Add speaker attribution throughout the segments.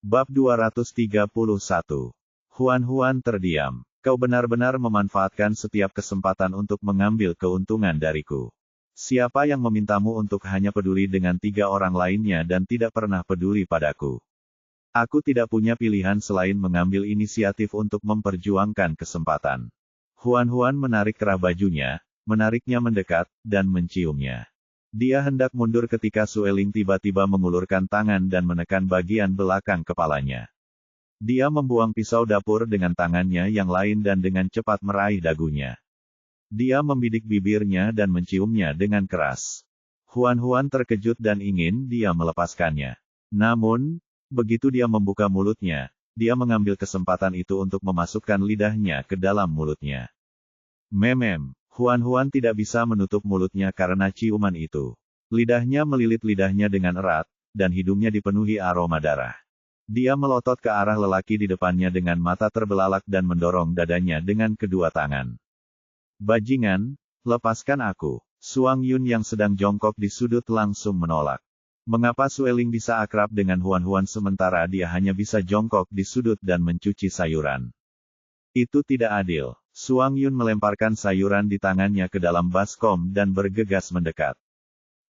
Speaker 1: Bab 231. Huan terdiam. Kau benar-benar memanfaatkan setiap kesempatan untuk mengambil keuntungan dariku. Siapa yang memintamu untuk hanya peduli dengan 3 orang lainnya dan tidak pernah peduli padaku? Aku tidak punya pilihan selain mengambil inisiatif untuk memperjuangkan kesempatan. Huan menarik kerah bajunya, menariknya mendekat, dan menciumnya. Dia hendak mundur ketika Sueling tiba-tiba mengulurkan tangan dan menekan bagian belakang kepalanya. Dia membuang pisau dapur dengan tangannya yang lain dan dengan cepat meraih dagunya. Dia membidik bibirnya dan menciumnya dengan keras. Huan terkejut dan ingin dia melepaskannya. Namun, begitu dia membuka mulutnya, dia mengambil kesempatan itu untuk memasukkan lidahnya ke dalam mulutnya. Huan tidak bisa menutup mulutnya karena ciuman itu. Lidahnya melilit lidahnya dengan erat, dan hidungnya dipenuhi aroma darah. Dia melotot ke arah lelaki di depannya dengan mata terbelalak dan mendorong dadanya dengan kedua tangan. Bajingan, lepaskan aku. Suang Yun yang sedang jongkok di sudut langsung menolak. Mengapa Sueling bisa akrab dengan Huan sementara dia hanya bisa jongkok di sudut dan mencuci sayuran? Itu tidak adil. Suang Yun melemparkan sayuran di tangannya ke dalam baskom dan bergegas mendekat.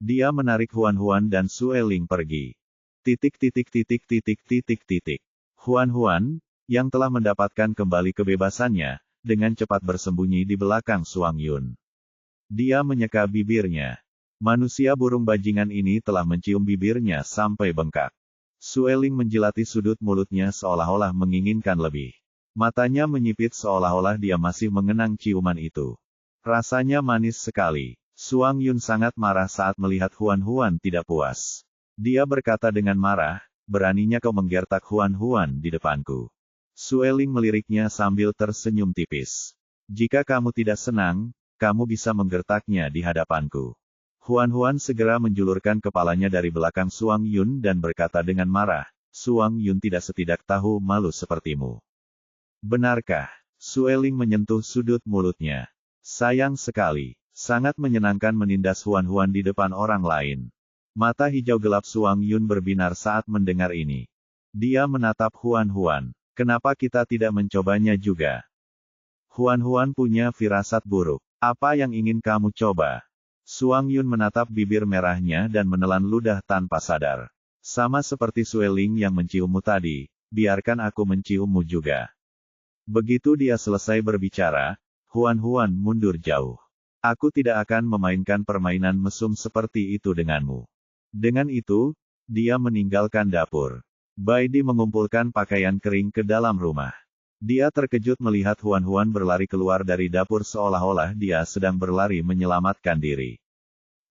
Speaker 1: Dia menarik Huan dan Sueling pergi. Huan, yang telah mendapatkan kembali kebebasannya, dengan cepat bersembunyi di belakang Suang Yun. Dia menyeka bibirnya. Manusia burung bajingan ini telah mencium bibirnya sampai bengkak. Sueling menjilati sudut mulutnya seolah-olah menginginkan lebih. Matanya menyipit seolah-olah dia masih mengenang ciuman itu. Rasanya manis sekali. Suang Yun sangat marah saat melihat Huan tidak puas. Dia berkata dengan marah, beraninya kau menggertak Huan di depanku. Sueling meliriknya sambil tersenyum tipis. Jika kamu tidak senang, kamu bisa menggertaknya di hadapanku. Huan segera menjulurkan kepalanya dari belakang Suang Yun dan berkata dengan marah, Suang Yun tidak setidak tahu malu sepertimu. Benarkah? Sueling menyentuh sudut mulutnya. Sayang sekali. Sangat menyenangkan menindas Huan di depan orang lain. Mata hijau gelap Suang Yun berbinar saat mendengar ini. Dia menatap Huan. Kenapa kita tidak mencobanya juga? Huan punya firasat buruk. Apa yang ingin kamu coba? Suang Yun menatap bibir merahnya dan menelan ludah tanpa sadar. Sama seperti Sueling yang menciummu tadi, biarkan aku menciummu juga. Begitu dia selesai berbicara, Huan mundur jauh. Aku tidak akan memainkan permainan mesum seperti itu denganmu. Dengan itu, dia meninggalkan dapur. Baidi mengumpulkan pakaian kering ke dalam rumah. Dia terkejut melihat Huan berlari keluar dari dapur seolah-olah dia sedang berlari menyelamatkan diri.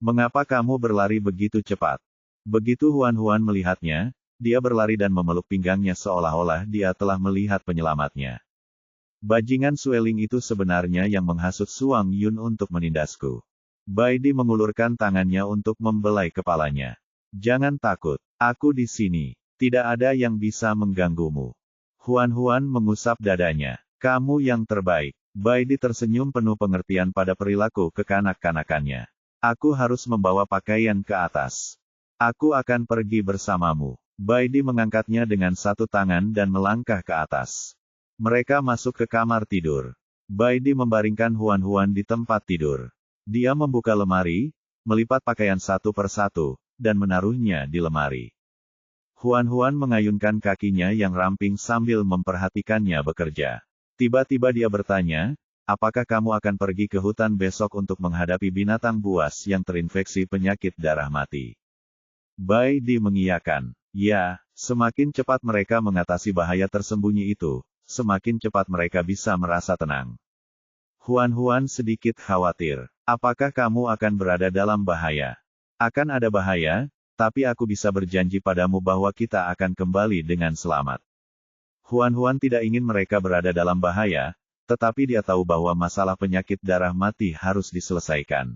Speaker 1: Mengapa kamu berlari begitu cepat? Begitu Huan melihatnya, dia berlari dan memeluk pinggangnya seolah-olah dia telah melihat penyelamatnya. Bajingan Sueling itu sebenarnya yang menghasut Suang Yun untuk menindasku. Baidi mengulurkan tangannya untuk membelai kepalanya. Jangan takut, aku di sini. Tidak ada yang bisa mengganggumu. Huan mengusap dadanya. Kamu yang terbaik. Baidi tersenyum penuh pengertian pada perilaku kekanak-kanakannya. Aku harus membawa pakaian ke atas. Aku akan pergi bersamamu. Baidi mengangkatnya dengan satu tangan dan melangkah ke atas. Mereka masuk ke kamar tidur. Baidi membaringkan Huan di tempat tidur. Dia membuka lemari, melipat pakaian satu persatu, dan menaruhnya di lemari. Huan mengayunkan kakinya yang ramping sambil memperhatikannya bekerja. Tiba-tiba dia bertanya, apakah kamu akan pergi ke hutan besok untuk menghadapi binatang buas yang terinfeksi penyakit darah mati? Baidi mengiyakan. Ya, semakin cepat mereka mengatasi bahaya tersembunyi itu, semakin cepat mereka bisa merasa tenang. Huan sedikit khawatir. Apakah kamu akan berada dalam bahaya? Akan ada bahaya, tapi aku bisa berjanji padamu bahwa kita akan kembali dengan selamat. Huan tidak ingin mereka berada dalam bahaya, tetapi dia tahu bahwa masalah penyakit darah mati harus diselesaikan.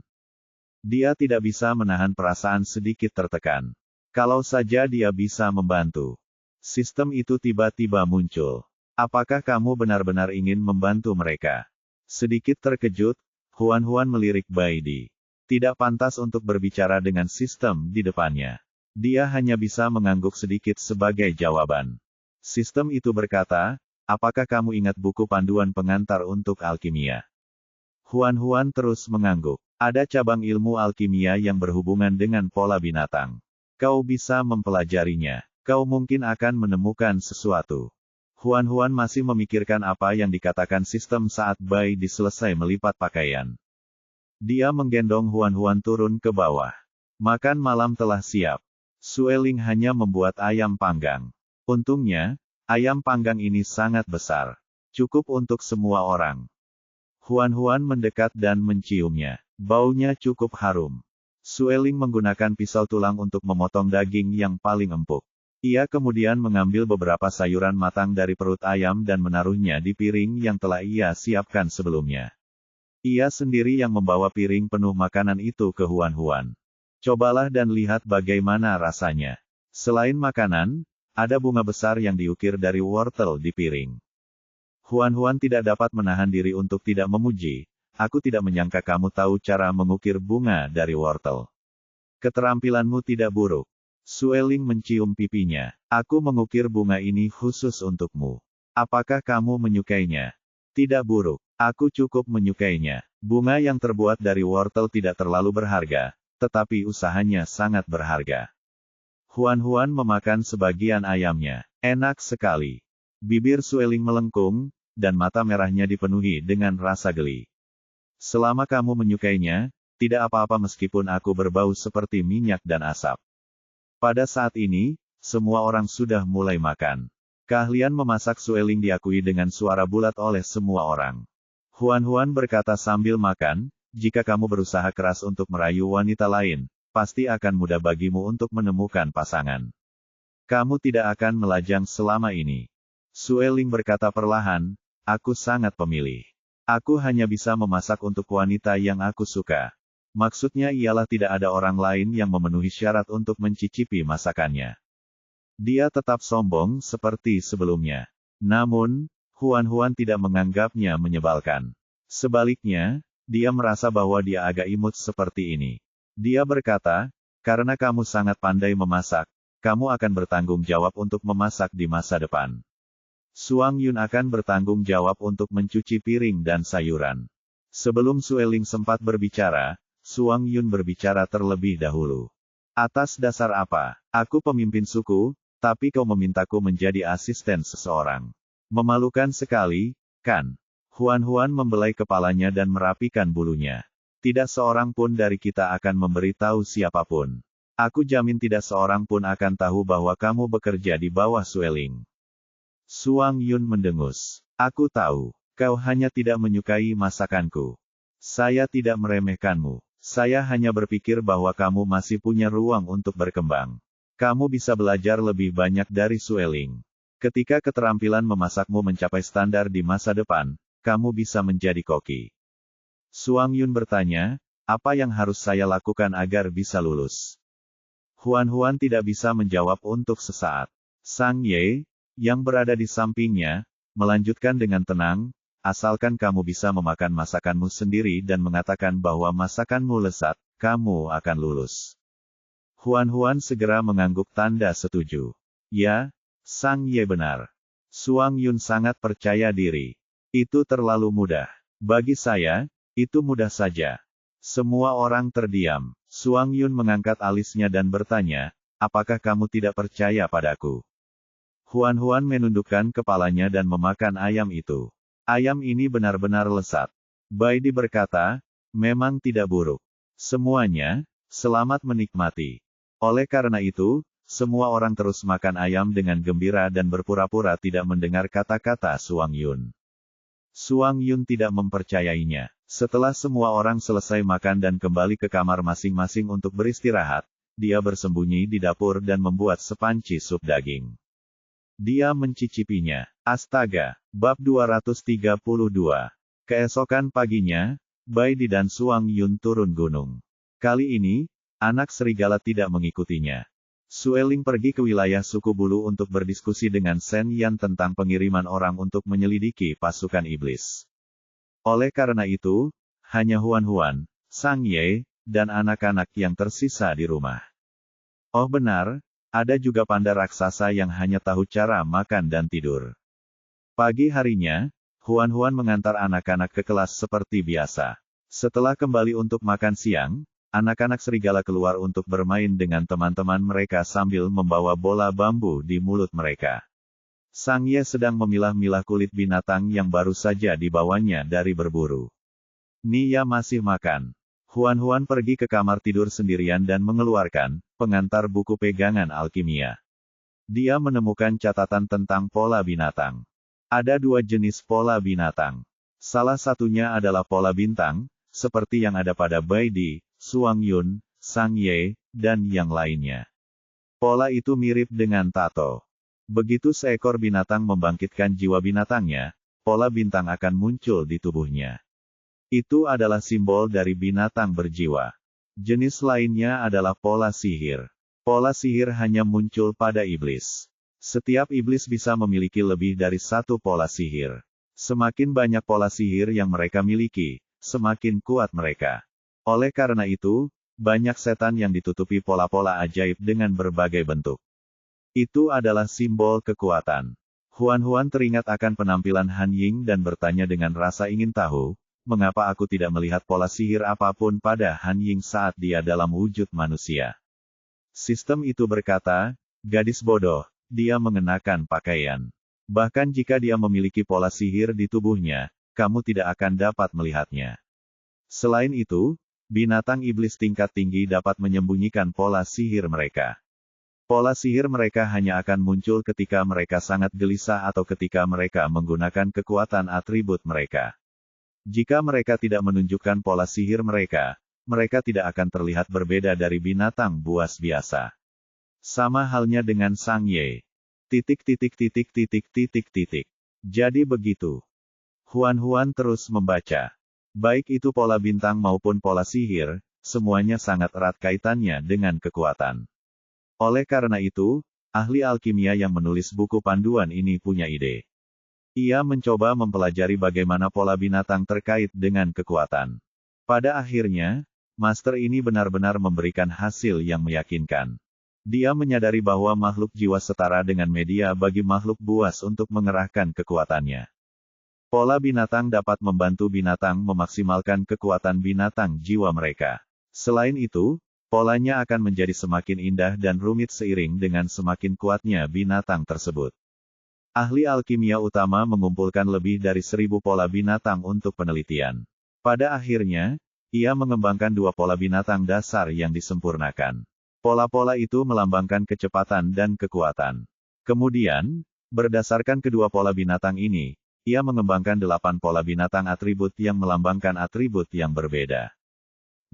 Speaker 1: Dia tidak bisa menahan perasaan sedikit tertekan. Kalau saja dia bisa membantu. Sistem itu tiba-tiba muncul. Apakah kamu benar-benar ingin membantu mereka? Sedikit terkejut, Huan melirik Baidi. Tidak pantas untuk berbicara dengan sistem di depannya. Dia hanya bisa mengangguk sedikit sebagai jawaban. Sistem itu berkata, apakah kamu ingat buku panduan pengantar untuk alkimia? Huan terus mengangguk. Ada cabang ilmu alkimia yang berhubungan dengan pola binatang. Kau bisa mempelajarinya. Kau mungkin akan menemukan sesuatu. Huan masih memikirkan apa yang dikatakan sistem saat Bai Di selesai melipat pakaian. Dia menggendong Huan turun ke bawah. Makan malam telah siap. Sueling hanya membuat ayam panggang. Untungnya, ayam panggang ini sangat besar. Cukup untuk semua orang. Huan mendekat dan menciumnya. Baunya cukup harum. Sueling menggunakan pisau tulang untuk memotong daging yang paling empuk. Ia kemudian mengambil beberapa sayuran matang dari perut ayam dan menaruhnya di piring yang telah ia siapkan sebelumnya. Ia sendiri yang membawa piring penuh makanan itu ke Huan. Cobalah dan lihat bagaimana rasanya. Selain makanan, ada bunga besar yang diukir dari wortel di piring. Huan tidak dapat menahan diri untuk tidak memuji. Aku tidak menyangka kamu tahu cara mengukir bunga dari wortel. Keterampilanmu tidak buruk. Sueling mencium pipinya. Aku mengukir bunga ini khusus untukmu. Apakah kamu menyukainya? Tidak buruk. Aku cukup menyukainya. Bunga yang terbuat dari wortel tidak terlalu berharga, tetapi usahanya sangat berharga. Huan memakan sebagian ayamnya. Enak sekali. Bibir Sueling melengkung, dan mata merahnya dipenuhi dengan rasa geli. Selama kamu menyukainya, tidak apa-apa meskipun aku berbau seperti minyak dan asap. Pada saat ini, semua orang sudah mulai makan. Keahlian memasak Sueling diakui dengan suara bulat oleh semua orang. Huan berkata sambil makan, jika kamu berusaha keras untuk merayu wanita lain, pasti akan mudah bagimu untuk menemukan pasangan. Kamu tidak akan melajang selama ini. Sueling berkata perlahan, aku sangat pemilih. Aku hanya bisa memasak untuk wanita yang aku suka. Maksudnya ialah tidak ada orang lain yang memenuhi syarat untuk mencicipi masakannya. Dia tetap sombong seperti sebelumnya. Namun, Huan tidak menganggapnya menyebalkan. Sebaliknya, dia merasa bahwa dia agak imut seperti ini. Dia berkata, karena kamu sangat pandai memasak, kamu akan bertanggung jawab untuk memasak di masa depan. Suang Yun akan bertanggung jawab untuk mencuci piring dan sayuran. Sebelum Sueling sempat berbicara, Suang Yun berbicara terlebih dahulu. Atas dasar apa? Aku pemimpin suku, tapi kau memintaku menjadi asisten seseorang. Memalukan sekali, kan? Huan membelai kepalanya dan merapikan bulunya. Tidak seorang pun dari kita akan memberitahu siapapun. Aku jamin tidak seorang pun akan tahu bahwa kamu bekerja di bawah Sueling. Suang Yun mendengus. Aku tahu, kau hanya tidak menyukai masakanku. Saya tidak meremehkanmu. Saya hanya berpikir bahwa kamu masih punya ruang untuk berkembang. Kamu bisa belajar lebih banyak dari Sueling. Ketika keterampilan memasakmu mencapai standar di masa depan, kamu bisa menjadi koki. Suang Yun bertanya, apa yang harus saya lakukan agar bisa lulus? Huan tidak bisa menjawab untuk sesaat. Sang Ye, yang berada di sampingnya, melanjutkan dengan tenang, asalkan kamu bisa memakan masakanmu sendiri dan mengatakan bahwa masakanmu lezat, kamu akan lulus. Huan segera mengangguk tanda setuju. Ya, Sang Ye benar. Suang Yun sangat percaya diri. Itu terlalu mudah. Bagi saya, itu mudah saja. Semua orang terdiam. Suang Yun mengangkat alisnya dan bertanya, apakah kamu tidak percaya padaku? Huan menundukkan kepalanya dan memakan ayam itu. Ayam ini benar-benar lezat. Bai Di berkata, memang tidak buruk. Semuanya, selamat menikmati. Oleh karena itu, semua orang terus makan ayam dengan gembira dan berpura-pura tidak mendengar kata-kata Suang Yun. Suang Yun tidak mempercayainya. Setelah semua orang selesai makan dan kembali ke kamar masing-masing untuk beristirahat, dia bersembunyi di dapur dan membuat sepanci sup daging. Dia mencicipinya. Astaga, bab 232. Keesokan paginya, Bai Di dan Suang Yun turun gunung. Kali ini, anak serigala tidak mengikutinya. Sueling pergi ke wilayah suku bulu untuk berdiskusi dengan Sen Yan tentang pengiriman orang untuk menyelidiki pasukan iblis. Oleh karena itu, hanya Huan, Sang Ye, dan anak-anak yang tersisa di rumah. Oh benar, Ada juga panda raksasa yang hanya tahu cara makan dan tidur. Pagi harinya, Huan-Huan mengantar anak-anak ke kelas seperti biasa. Setelah kembali untuk makan siang, anak-anak serigala keluar untuk bermain dengan teman-teman mereka sambil membawa bola bambu di mulut mereka. Sang Ye sedang memilah-milah kulit binatang yang baru saja dibawanya dari berburu. Nia masih makan. Huan-Huan pergi ke kamar tidur sendirian dan mengeluarkan pengantar buku pegangan alkimia. Dia menemukan catatan tentang pola binatang. Ada 2 jenis pola binatang. Salah satunya adalah pola bintang, seperti yang ada pada Baidi, Suangyun, Sang Ye, dan yang lainnya. Pola itu mirip dengan tato. Begitu seekor binatang membangkitkan jiwa binatangnya, pola bintang akan muncul di tubuhnya. Itu adalah simbol dari binatang berjiwa. Jenis lainnya adalah pola sihir. Pola sihir hanya muncul pada iblis. Setiap iblis bisa memiliki lebih dari 1 pola sihir. Semakin banyak pola sihir yang mereka miliki, semakin kuat mereka. Oleh karena itu, banyak setan yang ditutupi pola-pola ajaib dengan berbagai bentuk. Itu adalah simbol kekuatan. Huan-Huan teringat akan penampilan Han Ying dan bertanya dengan rasa ingin tahu, mengapa aku tidak melihat pola sihir apapun pada Han Ying saat dia dalam wujud manusia. Sistem itu berkata, gadis bodoh, dia mengenakan pakaian. Bahkan jika dia memiliki pola sihir di tubuhnya, kamu tidak akan dapat melihatnya. Selain itu, binatang iblis tingkat tinggi dapat menyembunyikan pola sihir mereka. Pola sihir mereka hanya akan muncul ketika mereka sangat gelisah atau ketika mereka menggunakan kekuatan atribut mereka. Jika mereka tidak menunjukkan pola sihir mereka, mereka tidak akan terlihat berbeda dari binatang buas biasa. Sama halnya dengan Sang Ye. Jadi begitu. Huan-Huan terus membaca. Baik itu pola bintang maupun pola sihir, semuanya sangat erat kaitannya dengan kekuatan. Oleh karena itu, ahli alkimia yang menulis buku panduan ini punya ide. Ia mencoba mempelajari bagaimana pola binatang terkait dengan kekuatan. Pada akhirnya, master ini benar-benar memberikan hasil yang meyakinkan. Dia menyadari bahwa makhluk jiwa setara dengan media bagi makhluk buas untuk mengerahkan kekuatannya. Pola binatang dapat membantu binatang memaksimalkan kekuatan binatang jiwa mereka. Selain itu, polanya akan menjadi semakin indah dan rumit seiring dengan semakin kuatnya binatang tersebut. Ahli alkimia utama mengumpulkan lebih dari 1000 pola binatang untuk penelitian. Pada akhirnya, ia mengembangkan 2 pola binatang dasar yang disempurnakan. Pola-pola itu melambangkan kecepatan dan kekuatan. Kemudian, berdasarkan kedua pola binatang ini, ia mengembangkan 8 pola binatang atribut yang melambangkan atribut yang berbeda.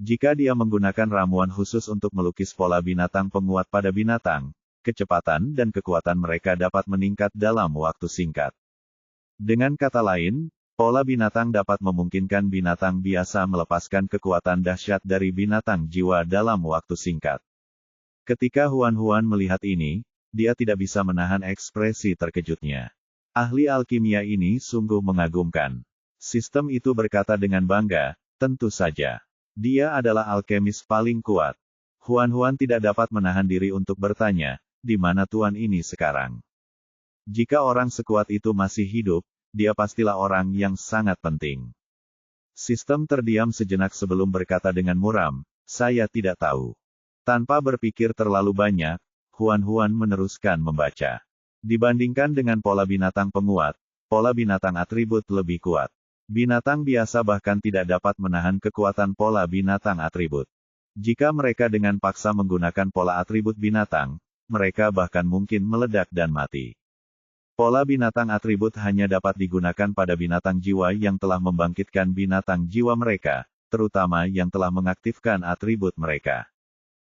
Speaker 1: Jika dia menggunakan ramuan khusus untuk melukis pola binatang penguat pada binatang, kecepatan dan kekuatan mereka dapat meningkat dalam waktu singkat. Dengan kata lain, pola binatang dapat memungkinkan binatang biasa melepaskan kekuatan dahsyat dari binatang jiwa dalam waktu singkat. Ketika Huan-Huan melihat ini, dia tidak bisa menahan ekspresi terkejutnya. Ahli alkimia ini sungguh mengagumkan. Sistem itu berkata dengan bangga, tentu saja. Dia adalah alkemis paling kuat. Huan-Huan tidak dapat menahan diri untuk bertanya, di mana tuan ini sekarang? Jika orang sekuat itu masih hidup, dia pastilah orang yang sangat penting. Sistem terdiam sejenak sebelum berkata dengan muram, saya tidak tahu. Tanpa berpikir terlalu banyak, Huan-Huan meneruskan membaca. Dibandingkan dengan pola binatang penguat, pola binatang atribut lebih kuat. Binatang biasa bahkan tidak dapat menahan kekuatan pola binatang atribut. Jika mereka dengan paksa menggunakan pola atribut binatang, mereka bahkan mungkin meledak dan mati. Pola binatang atribut hanya dapat digunakan pada binatang jiwa yang telah membangkitkan binatang jiwa mereka, terutama yang telah mengaktifkan atribut mereka.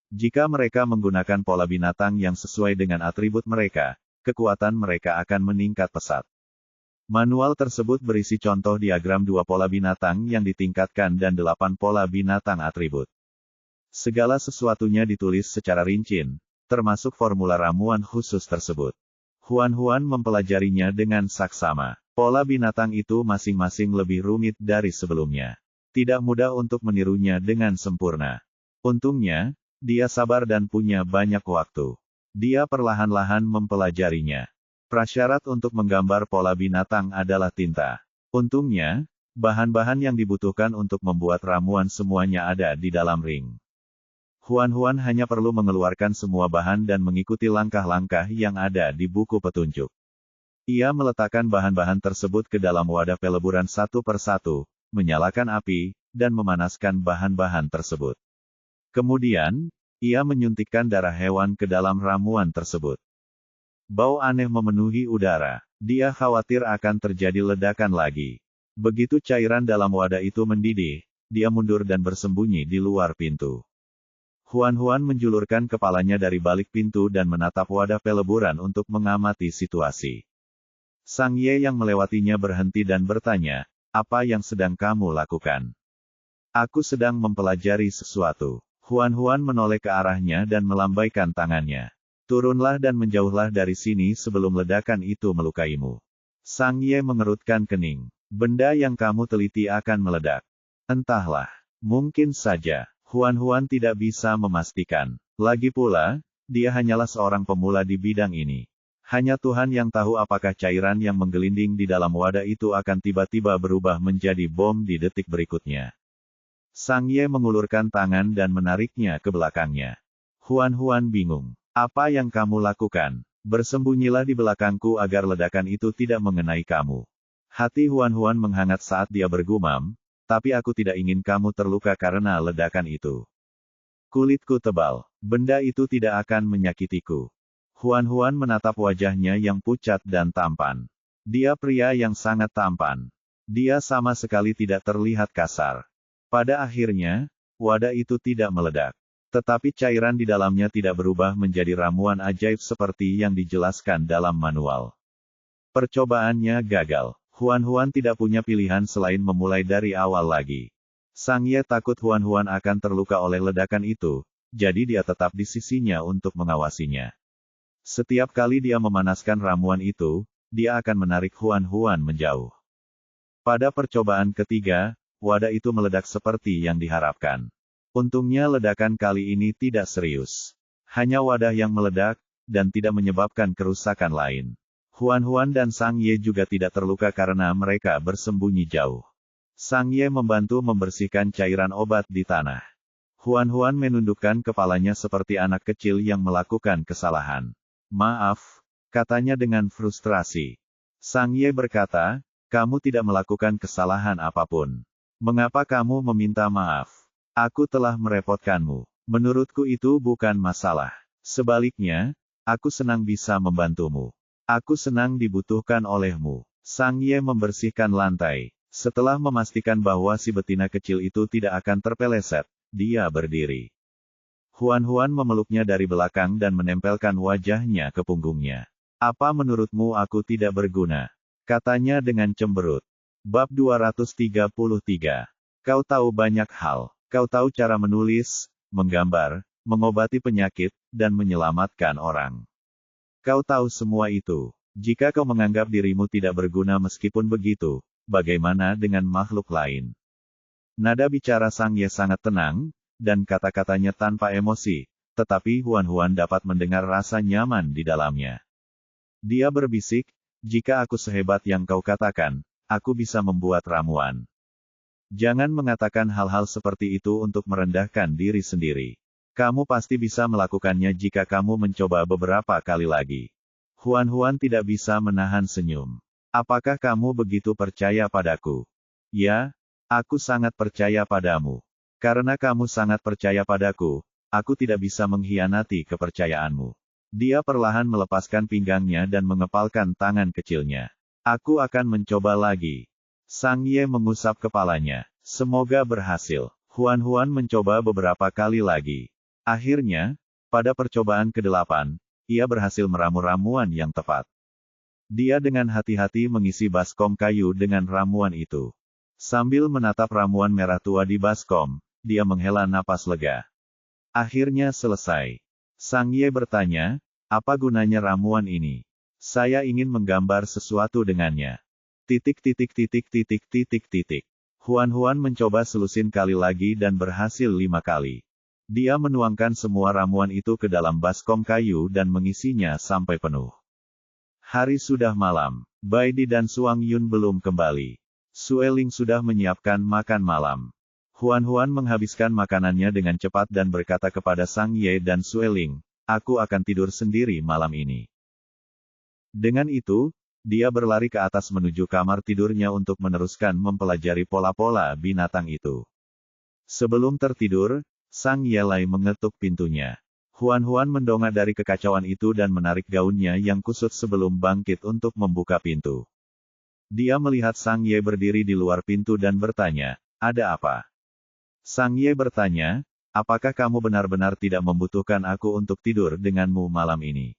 Speaker 1: Jika mereka menggunakan pola binatang yang sesuai dengan atribut mereka, kekuatan mereka akan meningkat pesat. Manual tersebut berisi contoh diagram 2 pola binatang yang ditingkatkan dan 8 pola binatang atribut. Segala sesuatunya ditulis secara rinci, termasuk formula ramuan khusus tersebut. Huan-Huan mempelajarinya dengan saksama. Pola binatang itu masing-masing lebih rumit dari sebelumnya. Tidak mudah untuk menirunya dengan sempurna. Untungnya, dia sabar dan punya banyak waktu. Dia perlahan-lahan mempelajarinya. Prasyarat untuk menggambar pola binatang adalah tinta. Untungnya, bahan-bahan yang dibutuhkan untuk membuat ramuan semuanya ada di dalam ring. Huan hanya perlu mengeluarkan semua bahan dan mengikuti langkah-langkah yang ada di buku petunjuk. Ia meletakkan bahan-bahan tersebut ke dalam wadah peleburan satu persatu, menyalakan api, dan memanaskan bahan-bahan tersebut. Kemudian, ia menyuntikkan darah hewan ke dalam ramuan tersebut. Bau aneh memenuhi udara. Dia khawatir akan terjadi ledakan lagi. Begitu cairan dalam wadah itu mendidih, dia mundur dan bersembunyi di luar pintu. Huan menjulurkan kepalanya dari balik pintu dan menatap wadah peleburan untuk mengamati situasi. Sang Ye yang melewatinya berhenti dan bertanya, "Apa yang sedang kamu lakukan?" "Aku sedang mempelajari sesuatu." Huan menoleh ke arahnya dan melambaikan tangannya. "Turunlah dan menjauhlah dari sini sebelum ledakan itu melukaimu." Sang Ye mengerutkan kening. "Benda yang kamu teliti akan meledak." "Entahlah. Mungkin saja." Huan tidak bisa memastikan. Lagi pula, dia hanyalah seorang pemula di bidang ini. Hanya Tuhan yang tahu apakah cairan yang menggelinding di dalam wadah itu akan tiba-tiba berubah menjadi bom di detik berikutnya. Sang Ye mengulurkan tangan dan menariknya ke belakangnya. Huan bingung. "Apa yang kamu lakukan?" "Bersembunyilah di belakangku agar ledakan itu tidak mengenai kamu." Hati Huan menghangat saat dia bergumam, "Tapi aku tidak ingin kamu terluka karena ledakan itu. Kulitku tebal. Benda itu tidak akan menyakitiku." Huan menatap wajahnya yang pucat dan tampan. Dia pria yang sangat tampan. Dia sama sekali tidak terlihat kasar. Pada akhirnya, wadah itu tidak meledak. Tetapi cairan di dalamnya tidak berubah menjadi ramuan ajaib seperti yang dijelaskan dalam manual. Percobaannya gagal. Huan tidak punya pilihan selain memulai dari awal lagi. Sang Ye takut Huan akan terluka oleh ledakan itu, jadi dia tetap di sisinya untuk mengawasinya. Setiap kali dia memanaskan ramuan itu, dia akan menarik Huan menjauh. Pada percobaan ketiga, wadah itu meledak seperti yang diharapkan. Untungnya ledakan kali ini tidak serius. Hanya wadah yang meledak, dan tidak menyebabkan kerusakan lain. Huan dan Sang Ye juga tidak terluka karena mereka bersembunyi jauh. Sang Ye membantu membersihkan cairan obat di tanah. Huan menundukkan kepalanya seperti anak kecil yang melakukan kesalahan. "Maaf," katanya dengan frustrasi. Sang Ye berkata, "Kamu tidak melakukan kesalahan apapun. Mengapa kamu meminta maaf? Aku telah merepotkanmu. Menurutku itu bukan masalah. Sebaliknya, aku senang bisa membantumu. Aku senang dibutuhkan olehmu." Sang Ye membersihkan lantai. Setelah memastikan bahwa si betina kecil itu tidak akan terpeleset, dia berdiri. Huan memeluknya dari belakang dan menempelkan wajahnya ke punggungnya. "Apa menurutmu aku tidak berguna?" katanya dengan cemberut. Bab 233. Kau tahu banyak hal. Kau tahu cara menulis, menggambar, mengobati penyakit, dan menyelamatkan orang. Kau tahu semua itu. Jika kau menganggap dirimu tidak berguna meskipun begitu, bagaimana dengan makhluk lain? Nada bicara Sang Ye sangat tenang, dan kata-katanya tanpa emosi, tetapi Huan dapat mendengar rasa nyaman di dalamnya. Dia berbisik, "Jika aku sehebat yang kau katakan, aku bisa membuat ramuan. Jangan mengatakan hal-hal seperti itu untuk merendahkan diri sendiri. Kamu pasti bisa melakukannya jika kamu mencoba beberapa kali lagi." Huan tidak bisa menahan senyum. "Apakah kamu begitu percaya padaku?" "Ya, aku sangat percaya padamu. Karena kamu sangat percaya padaku, aku tidak bisa mengkhianati kepercayaanmu." Dia perlahan melepaskan pinggangnya dan mengepalkan tangan kecilnya. "Aku akan mencoba lagi." Sang Ye mengusap kepalanya. "Semoga berhasil." Huan mencoba beberapa kali lagi. Akhirnya, pada percobaan ke-8, ia berhasil meramu ramuan yang tepat. Dia dengan hati-hati mengisi baskom kayu dengan ramuan itu. Sambil menatap ramuan merah tua di baskom, dia menghela napas lega. Akhirnya selesai. Sang Ye bertanya, "Apa gunanya ramuan ini?" "Saya ingin menggambar sesuatu dengannya." Huan mencoba selusin kali lagi dan berhasil 5 kali. Dia menuangkan semua ramuan itu ke dalam baskom kayu dan mengisinya sampai penuh. Hari sudah malam. Baidi dan Suang Yun belum kembali. Sueling sudah menyiapkan makan malam. Huan menghabiskan makanannya dengan cepat dan berkata kepada Sang Ye dan Sueling, "Aku akan tidur sendiri malam ini." Dengan itu, dia berlari ke atas menuju kamar tidurnya untuk meneruskan mempelajari pola-pola binatang itu. Sebelum tertidur, Sang Yelai mengetuk pintunya. Huan mendongak dari kekacauan itu dan menarik gaunnya yang kusut sebelum bangkit untuk membuka pintu. Dia melihat Sang Ye berdiri di luar pintu dan bertanya, "Ada apa?" Sang Ye bertanya, "Apakah kamu benar-benar tidak membutuhkan aku untuk tidur denganmu malam ini?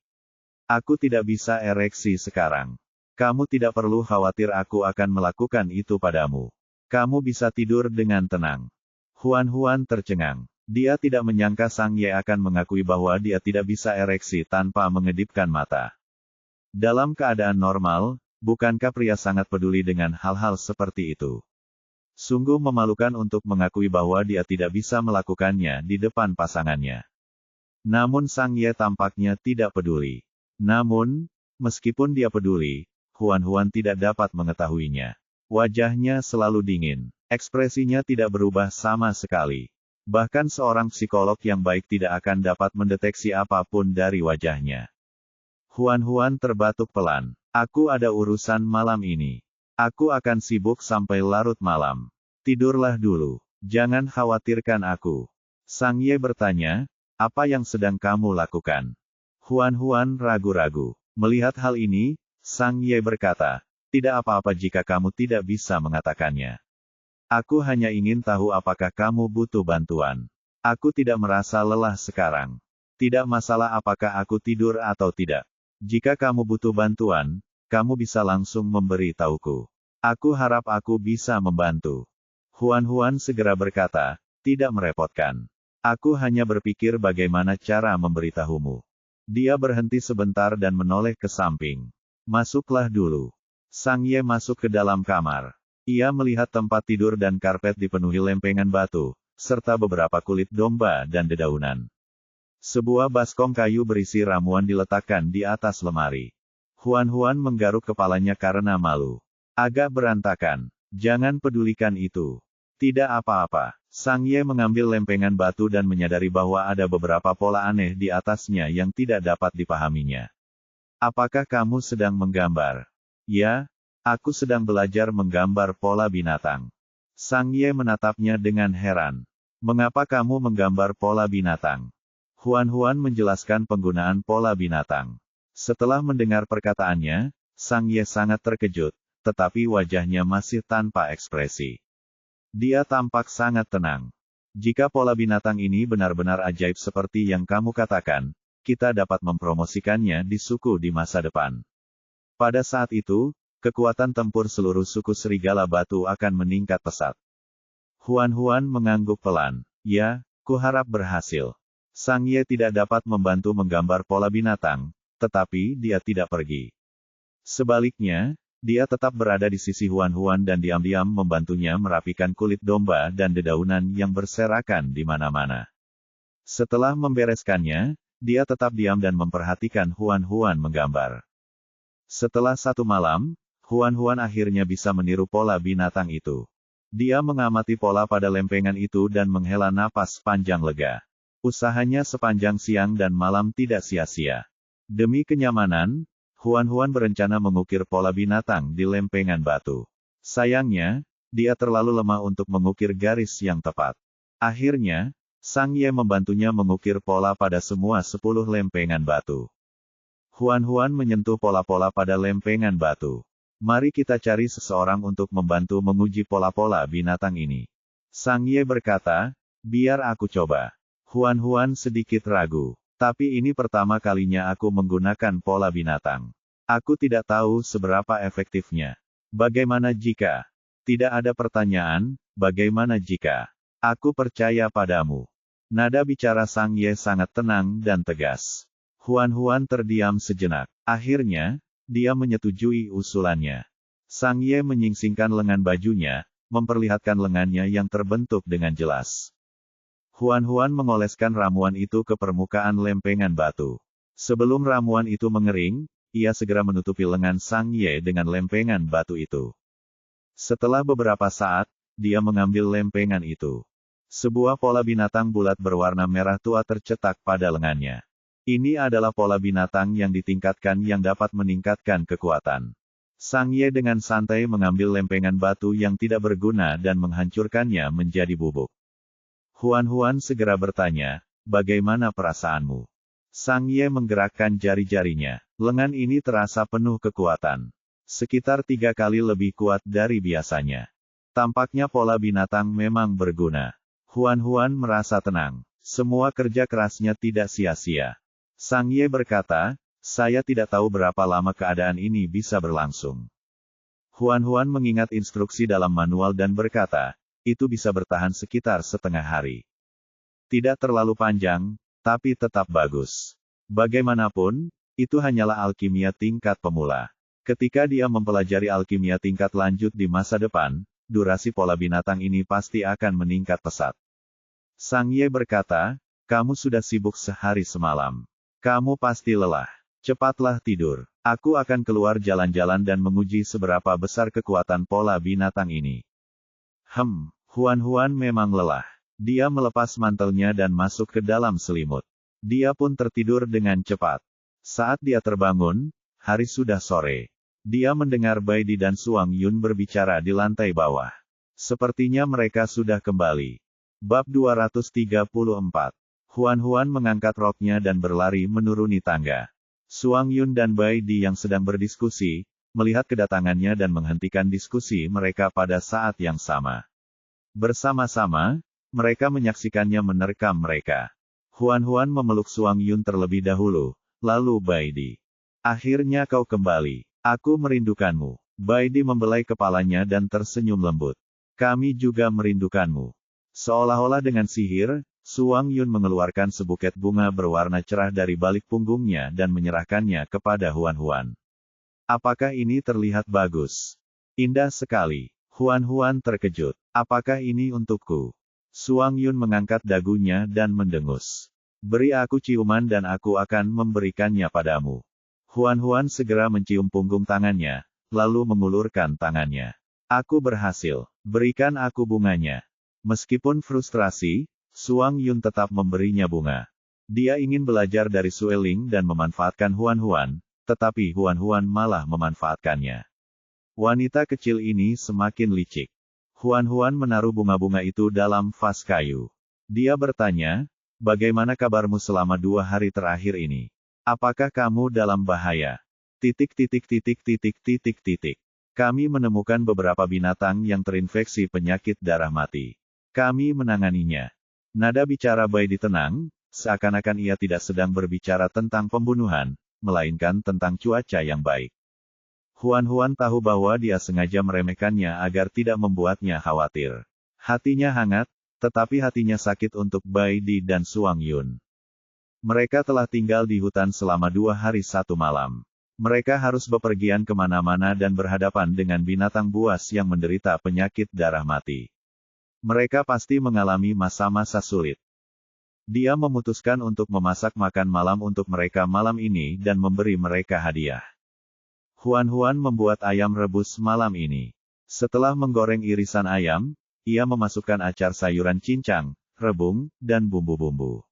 Speaker 1: Aku tidak bisa ereksi sekarang. Kamu tidak perlu khawatir aku akan melakukan itu padamu. Kamu bisa tidur dengan tenang." Huan tercengang. Dia tidak menyangka Sang Ye akan mengakui bahwa dia tidak bisa ereksi tanpa mengedipkan mata. Dalam keadaan normal, bukankah pria sangat peduli dengan hal-hal seperti itu? Sungguh memalukan untuk mengakui bahwa dia tidak bisa melakukannya di depan pasangannya. Namun Sang Ye tampaknya tidak peduli. Namun, meskipun dia peduli, Huan tidak dapat mengetahuinya. Wajahnya selalu dingin. Ekspresinya tidak berubah sama sekali. Bahkan seorang psikolog yang baik tidak akan dapat mendeteksi apapun dari wajahnya. Huan terbatuk pelan. "Aku ada urusan malam ini. Aku akan sibuk sampai larut malam. Tidurlah dulu. Jangan khawatirkan aku." Sang Ye bertanya, "Apa yang sedang kamu lakukan?" Huan ragu-ragu. Melihat hal ini, Sang Ye berkata, "Tidak apa-apa jika kamu tidak bisa mengatakannya. Aku hanya ingin tahu apakah kamu butuh bantuan. Aku tidak merasa lelah sekarang. Tidak masalah apakah aku tidur atau tidak. Jika kamu butuh bantuan, kamu bisa langsung memberi tahuku. Aku harap aku bisa membantu." Huan segera berkata, "Tidak merepotkan. Aku hanya berpikir bagaimana cara memberitahumu." Dia berhenti sebentar dan menoleh ke samping. "Masuklah dulu." Sang Ye masuk ke dalam kamar. Ia melihat tempat tidur dan karpet dipenuhi lempengan batu, serta beberapa kulit domba dan dedaunan. Sebuah baskom kayu berisi ramuan diletakkan di atas lemari. Huan menggaruk kepalanya karena malu. "Agak berantakan. Jangan pedulikan itu. Tidak apa-apa." Sang Ye mengambil lempengan batu dan menyadari bahwa ada beberapa pola aneh di atasnya yang tidak dapat dipahaminya. "Apakah kamu sedang menggambar?" "Ya. Aku sedang belajar menggambar pola binatang." Sang Ye menatapnya dengan heran. "Mengapa kamu menggambar pola binatang?" Huan menjelaskan penggunaan pola binatang. Setelah mendengar perkataannya, Sang Ye sangat terkejut, tetapi wajahnya masih tanpa ekspresi. Dia tampak sangat tenang. "Jika pola binatang ini benar-benar ajaib seperti yang kamu katakan, kita dapat mempromosikannya di suku di masa depan. Pada saat itu, kekuatan tempur seluruh suku serigala batu akan meningkat pesat." Huan mengangguk pelan. "Ya, kuharap berhasil." Sang Ye tidak dapat membantu menggambar pola binatang, tetapi dia tidak pergi. Sebaliknya, dia tetap berada di sisi Huan dan diam-diam membantunya merapikan kulit domba dan dedaunan yang berserakan di mana-mana. Setelah membereskannya, dia tetap diam dan memperhatikan Huan menggambar. Setelah satu malam, Huan akhirnya bisa meniru pola binatang itu. Dia mengamati pola pada lempengan itu dan menghela napas panjang lega. Usahanya sepanjang siang dan malam tidak sia-sia. Demi kenyamanan, Huan berencana mengukir pola binatang di lempengan batu. Sayangnya, dia terlalu lemah untuk mengukir garis yang tepat. Akhirnya, Sang Ye membantunya mengukir pola pada semua 10 lempengan batu. Huan menyentuh pola-pola pada lempengan batu. "Mari kita cari seseorang untuk membantu menguji pola-pola binatang ini." Sang Ye berkata, "Biar aku coba." Huan sedikit ragu. "Tapi ini pertama kalinya aku menggunakan pola binatang. Aku tidak tahu seberapa efektifnya. Bagaimana jika?" "Tidak ada pertanyaan, bagaimana jika? Aku percaya padamu." Nada bicara Sang Ye sangat tenang dan tegas. Huan terdiam sejenak. Akhirnya, dia menyetujui usulannya. Sang Ye menyingsingkan lengan bajunya, memperlihatkan lengannya yang terbentuk dengan jelas. Huan-Huan mengoleskan ramuan itu ke permukaan lempengan batu. Sebelum ramuan itu mengering, ia segera menutupi lengan Sang Ye dengan lempengan batu itu. Setelah beberapa saat, dia mengambil lempengan itu. Sebuah pola binatang bulat berwarna merah tua tercetak pada lengannya. Ini adalah pola binatang yang ditingkatkan yang dapat meningkatkan kekuatan. Sang Ye dengan santai mengambil lempengan batu yang tidak berguna dan menghancurkannya menjadi bubuk. Huan-Huan segera bertanya, "Bagaimana perasaanmu?" Sang Ye menggerakkan jari-jarinya. Lengan ini terasa penuh kekuatan. Sekitar 3 kali lebih kuat dari biasanya. Tampaknya pola binatang memang berguna. Huan-Huan merasa tenang. Semua kerja kerasnya tidak sia-sia. Sang Ye berkata, "Saya tidak tahu berapa lama keadaan ini bisa berlangsung." Huan-Huan mengingat instruksi dalam manual dan berkata, "Itu bisa bertahan sekitar setengah hari. Tidak terlalu panjang, tapi tetap bagus. Bagaimanapun, itu hanyalah alkimia tingkat pemula. Ketika dia mempelajari alkimia tingkat lanjut di masa depan, durasi pola binatang ini pasti akan meningkat pesat." Sang Ye berkata, "Kamu sudah sibuk sehari semalam. Kamu pasti lelah. Cepatlah tidur. Aku akan keluar jalan-jalan dan menguji seberapa besar kekuatan pola binatang ini." Huan-Huan memang lelah. Dia melepas mantelnya dan masuk ke dalam selimut. Dia pun tertidur dengan cepat. Saat dia terbangun, hari sudah sore. Dia mendengar Bai Di dan Suang Yun berbicara di lantai bawah. Sepertinya mereka sudah kembali. Bab 234. Huan-Huan mengangkat roknya dan berlari menuruni tangga. Suang Yun dan Bai Di yang sedang berdiskusi, melihat kedatangannya dan menghentikan diskusi mereka pada saat yang sama. Bersama-sama, mereka menyaksikannya menerkam mereka. Huan-Huan memeluk Suang Yun terlebih dahulu, lalu Bai Di. "Akhirnya kau kembali. Aku merindukanmu." Bai Di membelai kepalanya dan tersenyum lembut. "Kami juga merindukanmu." Seolah-olah dengan sihir, Suang Yun mengeluarkan sebuket bunga berwarna cerah dari balik punggungnya dan menyerahkannya kepada Huan-Huan. "Apakah ini terlihat bagus?" "Indah sekali." Huan-Huan terkejut. "Apakah ini untukku?" Suang Yun mengangkat dagunya dan mendengus. "Beri aku ciuman dan aku akan memberikannya padamu." Huan-Huan segera mencium punggung tangannya, lalu mengulurkan tangannya. "Aku berhasil. Berikan aku bunganya." Meskipun frustrasi, Suang Yun tetap memberinya bunga. Dia ingin belajar dari Sueling dan memanfaatkan Huan-Huan, tetapi Huan-Huan malah memanfaatkannya. Wanita kecil ini semakin licik. Huan-Huan menaruh bunga-bunga itu dalam vas kayu. Dia bertanya, "Bagaimana kabarmu selama 2 hari terakhir ini? Apakah kamu dalam bahaya?" "Kami menemukan beberapa binatang yang terinfeksi penyakit darah mati. Kami menanganinya." Nada bicara Bai Di tenang, seakan-akan ia tidak sedang berbicara tentang pembunuhan, melainkan tentang cuaca yang baik. Huan-Huan tahu bahwa dia sengaja meremehkannya agar tidak membuatnya khawatir. Hatinya hangat, tetapi hatinya sakit untuk Bai Di dan Suang Yun. Mereka telah tinggal di hutan selama 2 hari 1 malam. Mereka harus bepergian kemana-mana dan berhadapan dengan binatang buas yang menderita penyakit darah mati. Mereka pasti mengalami masa-masa sulit. Dia memutuskan untuk memasak makan malam untuk mereka malam ini dan memberi mereka hadiah. Huan-Huan membuat ayam rebus malam ini. Setelah menggoreng irisan ayam, ia memasukkan acar sayuran cincang, rebung, dan bumbu-bumbu.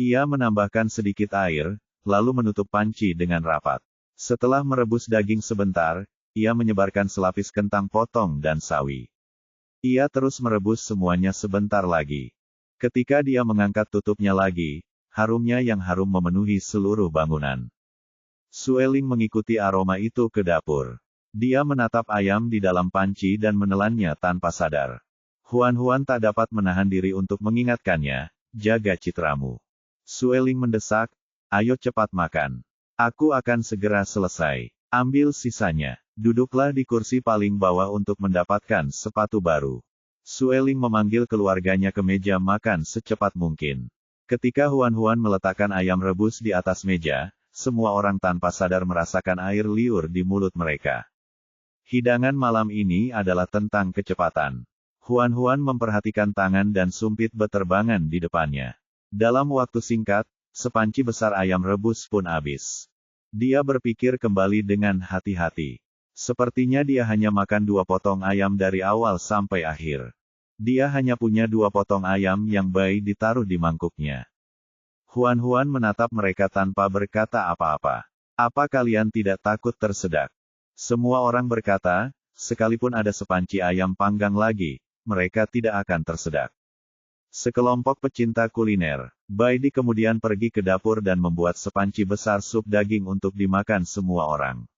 Speaker 1: Ia menambahkan sedikit air, lalu menutup panci dengan rapat. Setelah merebus daging sebentar, ia menyebarkan selapis kentang potong dan sawi. Ia terus merebus semuanya sebentar lagi. Ketika dia mengangkat tutupnya lagi, harumnya yang harum memenuhi seluruh bangunan. Sueling mengikuti aroma itu ke dapur. Dia menatap ayam di dalam panci dan menelannya tanpa sadar. Huan-Huan tak dapat menahan diri untuk mengingatkannya, "Jaga citramu." Sueling mendesak, "Ayo cepat makan. Aku akan segera selesai. Ambil sisanya. Duduklah di kursi paling bawah untuk mendapatkan sepatu baru." Sueling memanggil keluarganya ke meja makan secepat mungkin. Ketika Huan-Huan meletakkan ayam rebus di atas meja, semua orang tanpa sadar merasakan air liur di mulut mereka. Hidangan malam ini adalah tentang kecepatan. Huan-Huan memperhatikan tangan dan sumpit beterbangan di depannya. Dalam waktu singkat, sepanci besar ayam rebus pun habis. Dia berpikir kembali dengan hati-hati. Sepertinya dia hanya makan 2 potong ayam dari awal sampai akhir. Dia hanya punya 2 potong ayam yang baik ditaruh di mangkuknya. Huan-Huan menatap mereka tanpa berkata apa-apa. Apa kalian tidak takut tersedak? Semua orang berkata, sekalipun ada sepanci ayam panggang lagi, mereka tidak akan tersedak. Sekelompok pecinta kuliner, Baidi kemudian pergi ke dapur dan membuat sepanci besar sup daging untuk dimakan semua orang.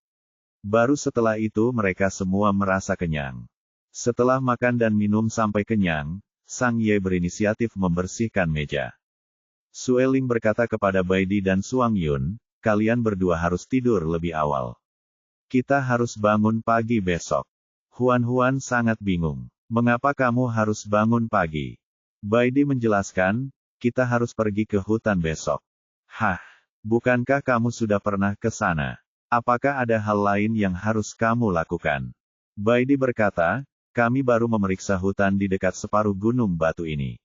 Speaker 1: Baru setelah itu mereka semua merasa kenyang. Setelah makan dan minum sampai kenyang, Sang Ye berinisiatif membersihkan meja. Sueling berkata kepada Baidi dan Suang Yun, kalian berdua harus tidur lebih awal. Kita harus bangun pagi besok. Huan-Huan sangat bingung. Mengapa kamu harus bangun pagi? Baidi menjelaskan, kita harus pergi ke hutan besok. Hah, bukankah kamu sudah pernah ke sana? Apakah ada hal lain yang harus kamu lakukan? Baidi berkata, kami baru memeriksa hutan di dekat separuh gunung batu ini.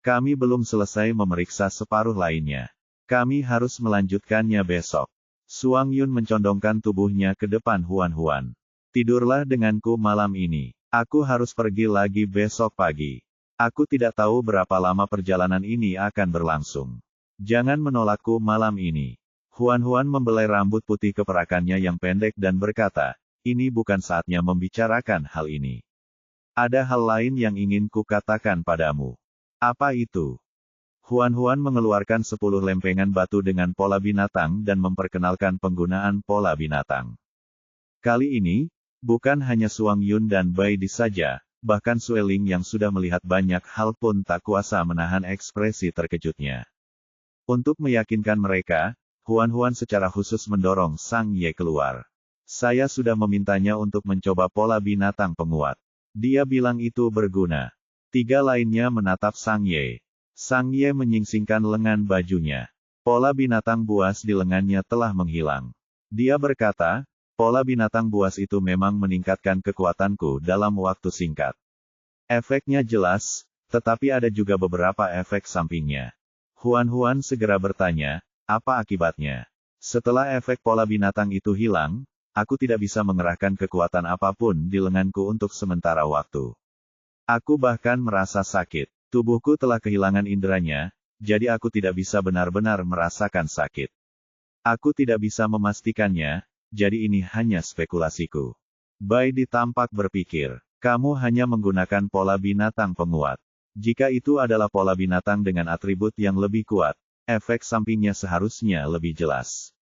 Speaker 1: Kami belum selesai memeriksa separuh lainnya. Kami harus melanjutkannya besok. Suang Yun mencondongkan tubuhnya ke depan Huan-Huan. Tidurlah denganku malam ini. Aku harus pergi lagi besok pagi. Aku tidak tahu berapa lama perjalanan ini akan berlangsung. Jangan menolakku malam ini. Huan-Huan membelai rambut putih keperakannya yang pendek dan berkata, ini bukan saatnya membicarakan hal ini. Ada hal lain yang ingin kukatakan padamu. Apa itu? Huan-Huan mengeluarkan 10 lempengan batu dengan pola binatang dan memperkenalkan penggunaan pola binatang. Kali ini, bukan hanya Suang Yun dan Baidi saja, bahkan Sueling yang sudah melihat banyak hal pun tak kuasa menahan ekspresi terkejutnya. Untuk meyakinkan mereka, Huan-Huan secara khusus mendorong Sang Ye keluar. Saya sudah memintanya untuk mencoba pola binatang penguat. Dia bilang itu berguna. 3 lainnya menatap Sang Ye. Sang Ye menyingsingkan lengan bajunya. Pola binatang buas di lengannya telah menghilang. Dia berkata, pola binatang buas itu memang meningkatkan kekuatanku dalam waktu singkat. Efeknya jelas, tetapi ada juga beberapa efek sampingnya. Huan-Huan segera bertanya, apa akibatnya? Setelah efek pola binatang itu hilang, aku tidak bisa mengerahkan kekuatan apapun di lenganku untuk sementara waktu. Aku bahkan merasa sakit. Tubuhku telah kehilangan inderanya, jadi aku tidak bisa benar-benar merasakan sakit. Aku tidak bisa memastikannya, jadi ini hanya spekulasiku. Baidi tampak berpikir, kamu hanya menggunakan pola binatang penguat. Jika itu adalah pola binatang dengan atribut yang lebih kuat, efek sampingnya seharusnya lebih jelas.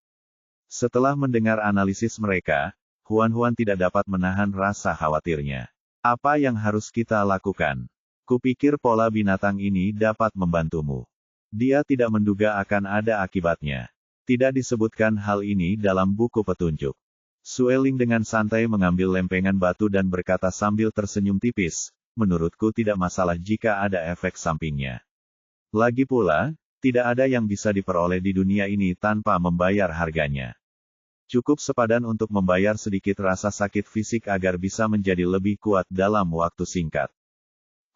Speaker 1: Setelah mendengar analisis mereka, Huan-Huan tidak dapat menahan rasa khawatirnya. Apa yang harus kita lakukan? Kupikir pola binatang ini dapat membantumu. Dia tidak menduga akan ada akibatnya. Tidak disebutkan hal ini dalam buku petunjuk. Sueling dengan santai mengambil lempengan batu dan berkata sambil tersenyum tipis, menurutku tidak masalah jika ada efek sampingnya. Lagi pula, tidak ada yang bisa diperoleh di dunia ini tanpa membayar harganya. Cukup sepadan untuk membayar sedikit rasa sakit fisik agar bisa menjadi lebih kuat dalam waktu singkat.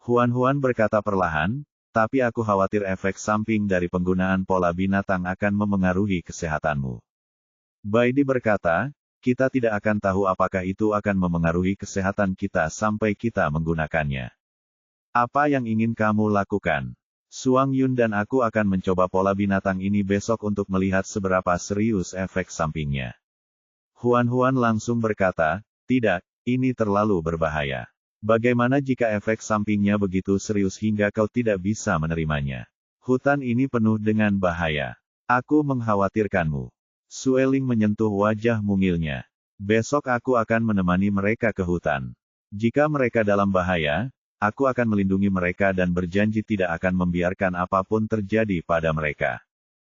Speaker 1: Huan-Huan berkata perlahan, tapi aku khawatir efek samping dari penggunaan pola binatang akan memengaruhi kesehatanmu. Baidi berkata, kita tidak akan tahu apakah itu akan memengaruhi kesehatan kita sampai kita menggunakannya. Apa yang ingin kamu lakukan? Suang Yun dan aku akan mencoba pola binatang ini besok untuk melihat seberapa serius efek sampingnya. Huan-Huan langsung berkata, tidak, ini terlalu berbahaya. Bagaimana jika efek sampingnya begitu serius hingga kau tidak bisa menerimanya? Hutan ini penuh dengan bahaya. Aku mengkhawatirkanmu. Sueling menyentuh wajah mungilnya. Besok aku akan menemani mereka ke hutan. Jika mereka dalam bahaya, aku akan melindungi mereka dan berjanji tidak akan membiarkan apapun terjadi pada mereka.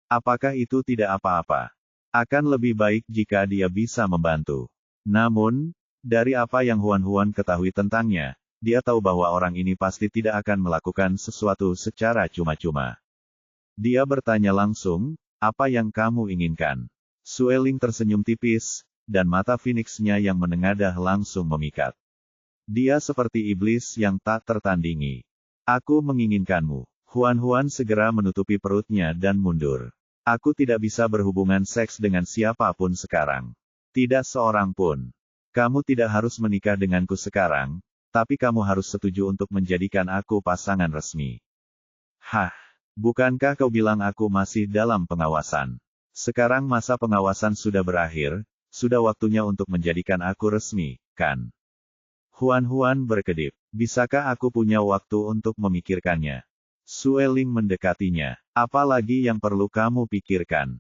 Speaker 1: Apakah itu tidak apa-apa? Akan lebih baik jika dia bisa membantu. Namun, dari apa yang Huan-Huan ketahui tentangnya, dia tahu bahwa orang ini pasti tidak akan melakukan sesuatu secara cuma-cuma. Dia bertanya langsung, apa yang kamu inginkan? Sueling tersenyum tipis, dan mata Phoenix-nya yang menengadah langsung memikat. Dia seperti iblis yang tak tertandingi. Aku menginginkanmu. Huan segera menutupi perutnya dan mundur. Aku tidak bisa berhubungan seks dengan siapapun sekarang. Tidak seorang pun. Kamu tidak harus menikah denganku sekarang, tapi kamu harus setuju untuk menjadikan aku pasangan resmi. Hah? Bukankah kau bilang aku masih dalam pengawasan? Sekarang masa pengawasan sudah berakhir, sudah waktunya untuk menjadikan aku resmi, kan? Huan berkedip. Bisakah aku punya waktu untuk memikirkannya? Sueling mendekatinya. Apalagi yang perlu kamu pikirkan?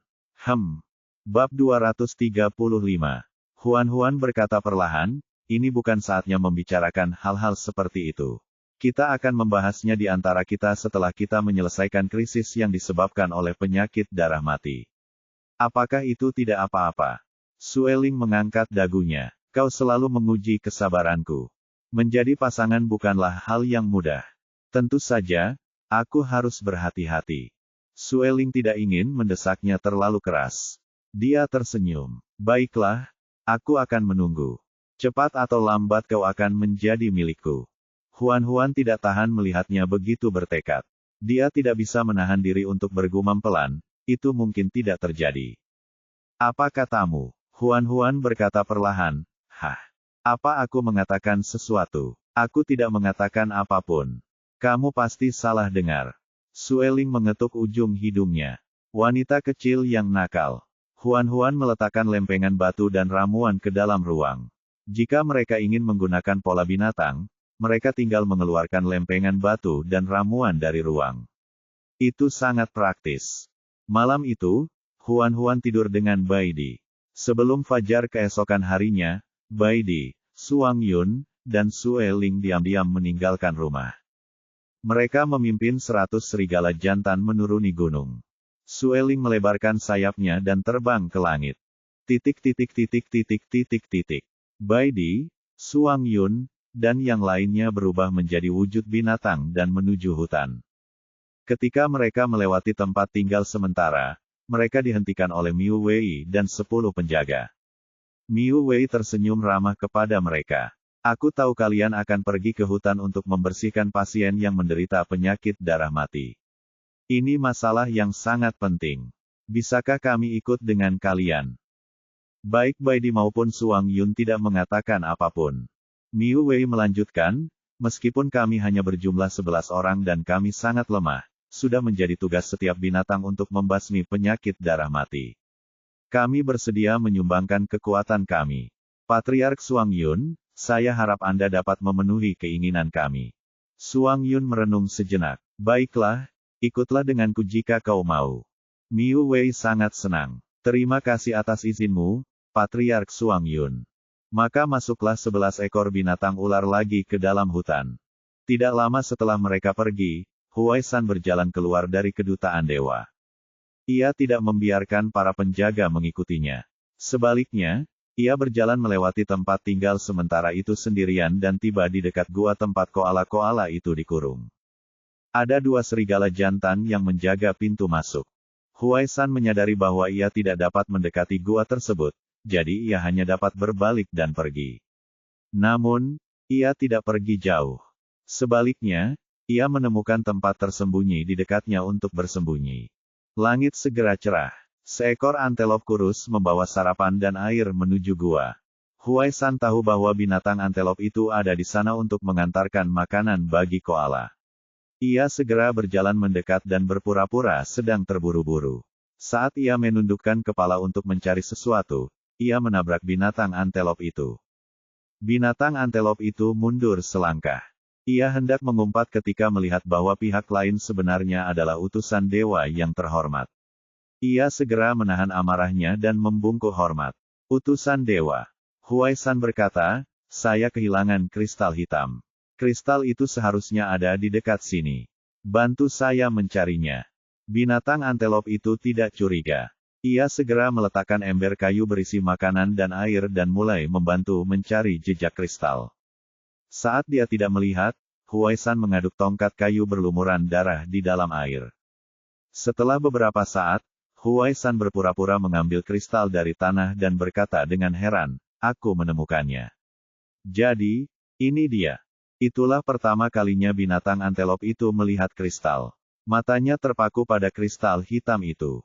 Speaker 1: Bab 235. Huan berkata perlahan, ini bukan saatnya membicarakan hal-hal seperti itu. Kita akan membahasnya di antara kita setelah kita menyelesaikan krisis yang disebabkan oleh penyakit darah mati. Apakah itu tidak apa-apa? Sueling mengangkat dagunya. Kau selalu menguji kesabaranku. Menjadi pasangan bukanlah hal yang mudah. Tentu saja, aku harus berhati-hati. Sueling tidak ingin mendesaknya terlalu keras. Dia tersenyum. Baiklah, aku akan menunggu. Cepat atau lambat kau akan menjadi milikku. Huan tidak tahan melihatnya begitu bertekad. Dia tidak bisa menahan diri untuk bergumam pelan, itu mungkin tidak terjadi. Apa katamu? Huan berkata perlahan, apa aku mengatakan sesuatu? Aku tidak mengatakan apapun. Kamu pasti salah dengar. Sueling mengetuk ujung hidungnya. Wanita kecil yang nakal. Huan meletakkan lempengan batu dan ramuan ke dalam ruang. Jika mereka ingin menggunakan pola binatang, mereka tinggal mengeluarkan lempengan batu dan ramuan dari ruang. Itu sangat praktis. Malam itu, Huan tidur dengan Baidi. Sebelum fajar keesokan harinya, Baidi, Suang Yun, dan Sueling diam-diam meninggalkan rumah. Mereka memimpin 100 serigala jantan menuruni gunung. Sueling melebarkan sayapnya dan terbang ke langit. Baidi, Suang Yun, dan yang lainnya berubah menjadi wujud binatang dan menuju hutan. Ketika mereka melewati tempat tinggal sementara, mereka dihentikan oleh Miu Wei dan 10 penjaga. Miu Wei tersenyum ramah kepada mereka. Aku tahu kalian akan pergi ke hutan untuk membersihkan pasien yang menderita penyakit darah mati. Ini masalah yang sangat penting. Bisakah kami ikut dengan kalian? Baik Baidi maupun Suang Yun tidak mengatakan apapun. Miu Wei melanjutkan, meskipun kami hanya berjumlah 11 orang dan kami sangat lemah, sudah menjadi tugas setiap binatang untuk membasmi penyakit darah mati. Kami bersedia menyumbangkan kekuatan kami. Patriark Suang Yun, saya harap Anda dapat memenuhi keinginan kami. Suang Yun merenung sejenak. Baiklah, ikutlah denganku jika kau mau. Miu Wei sangat senang. Terima kasih atas izinmu, Patriark Suang Yun. Maka masuklah 11 ekor binatang ular lagi ke dalam hutan. Tidak lama setelah mereka pergi, Huaisan berjalan keluar dari kedutaan dewa. Ia tidak membiarkan para penjaga mengikutinya. Sebaliknya, ia berjalan melewati tempat tinggal sementara itu sendirian dan tiba di dekat gua tempat koala-koala itu dikurung. Ada 2 serigala jantan yang menjaga pintu masuk. Huaisan menyadari bahwa ia tidak dapat mendekati gua tersebut, jadi ia hanya dapat berbalik dan pergi. Namun, ia tidak pergi jauh. Sebaliknya, ia menemukan tempat tersembunyi di dekatnya untuk bersembunyi. Langit segera cerah. Seekor antelop kurus membawa sarapan dan air menuju gua. Huaisan tahu bahwa binatang antelop itu ada di sana untuk mengantarkan makanan bagi koala. Ia segera berjalan mendekat dan berpura-pura sedang terburu-buru. Saat ia menundukkan kepala untuk mencari sesuatu, ia menabrak binatang antelop itu. Binatang antelop itu mundur selangkah. Ia hendak mengumpat ketika melihat bahwa pihak lain sebenarnya adalah utusan dewa yang terhormat. Ia segera menahan amarahnya dan membungkuk hormat. Utusan dewa. Huaisan berkata, saya kehilangan kristal hitam. Kristal itu seharusnya ada di dekat sini. Bantu saya mencarinya. Binatang antelop itu tidak curiga. Ia segera meletakkan ember kayu berisi makanan dan air dan mulai membantu mencari jejak kristal. Saat dia tidak melihat, Huaisan mengaduk tongkat kayu berlumuran darah di dalam air. Setelah beberapa saat, Huaisan berpura-pura mengambil kristal dari tanah dan berkata dengan heran, aku menemukannya. Jadi, Ini dia. Itulah pertama kalinya binatang antelop itu melihat kristal. Matanya terpaku pada kristal hitam itu.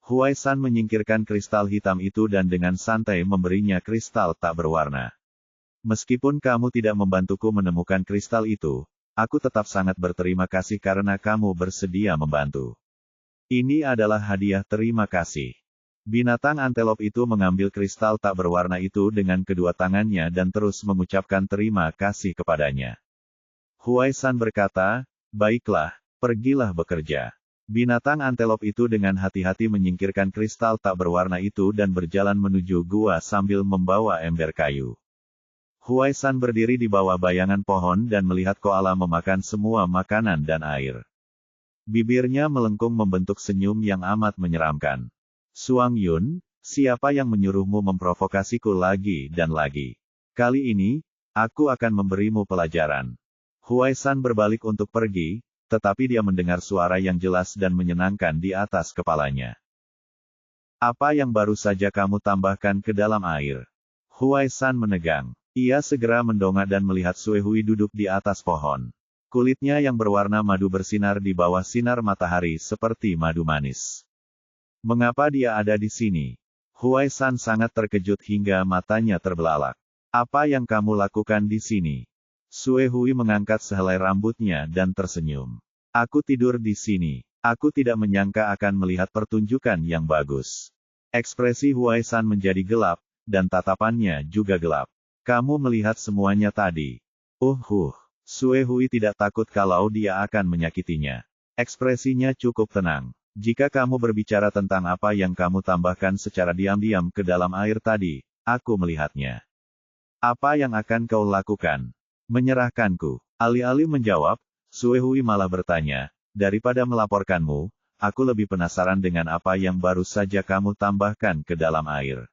Speaker 1: Huai San menyingkirkan kristal hitam itu dan dengan santai memberinya kristal tak berwarna. Meskipun kamu tidak membantuku menemukan kristal itu, aku tetap sangat berterima kasih karena kamu bersedia membantu. Ini adalah hadiah terima kasih. Binatang antelop itu mengambil kristal tak berwarna itu dengan kedua tangannya dan terus mengucapkan terima kasih kepadanya. Huai San berkata, baiklah, pergilah bekerja. Binatang antelop itu dengan hati-hati menyingkirkan kristal tak berwarna itu dan berjalan menuju gua sambil membawa ember kayu. Huai San berdiri di bawah bayangan pohon dan melihat koala memakan semua makanan dan air. Bibirnya melengkung membentuk senyum yang amat menyeramkan. Suang Yun, siapa yang menyuruhmu memprovokasiku lagi dan lagi? Kali ini, aku akan memberimu pelajaran. Huai San berbalik untuk pergi, tetapi dia mendengar suara yang jelas dan menyenangkan di atas kepalanya. Apa yang baru saja kamu tambahkan ke dalam air? Huai San menegang. Ia segera mendongak dan melihat Sue Hui duduk di atas pohon. Kulitnya yang berwarna madu bersinar di bawah sinar matahari seperti madu manis. Mengapa dia ada di sini? Huai San sangat terkejut hingga matanya terbelalak. Apa yang kamu lakukan di sini? Sue Hui mengangkat sehelai rambutnya dan tersenyum. Aku tidur di sini. Aku tidak menyangka akan melihat pertunjukan yang bagus. Ekspresi Huai San menjadi gelap, dan tatapannya juga gelap. Kamu melihat semuanya tadi. Sue Hui tidak takut kalau dia akan menyakitinya. Ekspresinya cukup tenang. Jika kamu berbicara tentang apa yang kamu tambahkan secara diam-diam ke dalam air tadi, aku melihatnya. Apa yang akan kau lakukan? Menyerahkanku. Alih-alih menjawab, Sue Hui malah bertanya, daripada melaporkanmu, aku lebih penasaran dengan apa yang baru saja kamu tambahkan ke dalam air.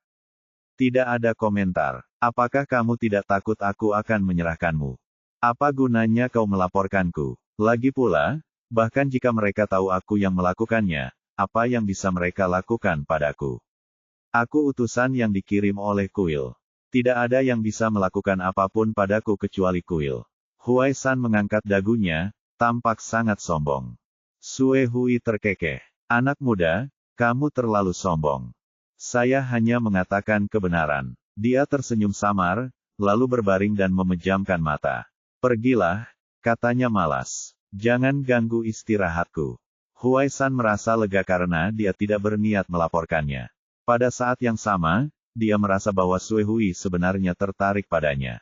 Speaker 1: Tidak ada komentar. Apakah kamu tidak takut aku akan menyerahkanmu? Apa gunanya kau melaporkanku? Lagi pula, bahkan jika mereka tahu aku yang melakukannya, apa yang bisa mereka lakukan padaku? Aku utusan yang dikirim oleh kuil. Tidak ada yang bisa melakukan apapun padaku kecuali kuil. Huai San mengangkat dagunya, tampak sangat sombong. Sue Hui terkekeh. Anak muda, kamu terlalu sombong. Saya hanya mengatakan kebenaran. Dia tersenyum samar, lalu berbaring dan memejamkan mata. Pergilah, katanya malas. Jangan ganggu istirahatku. Huai San merasa lega karena dia tidak berniat melaporkannya. Pada saat yang sama, dia merasa bahwa Sue Hui sebenarnya tertarik padanya.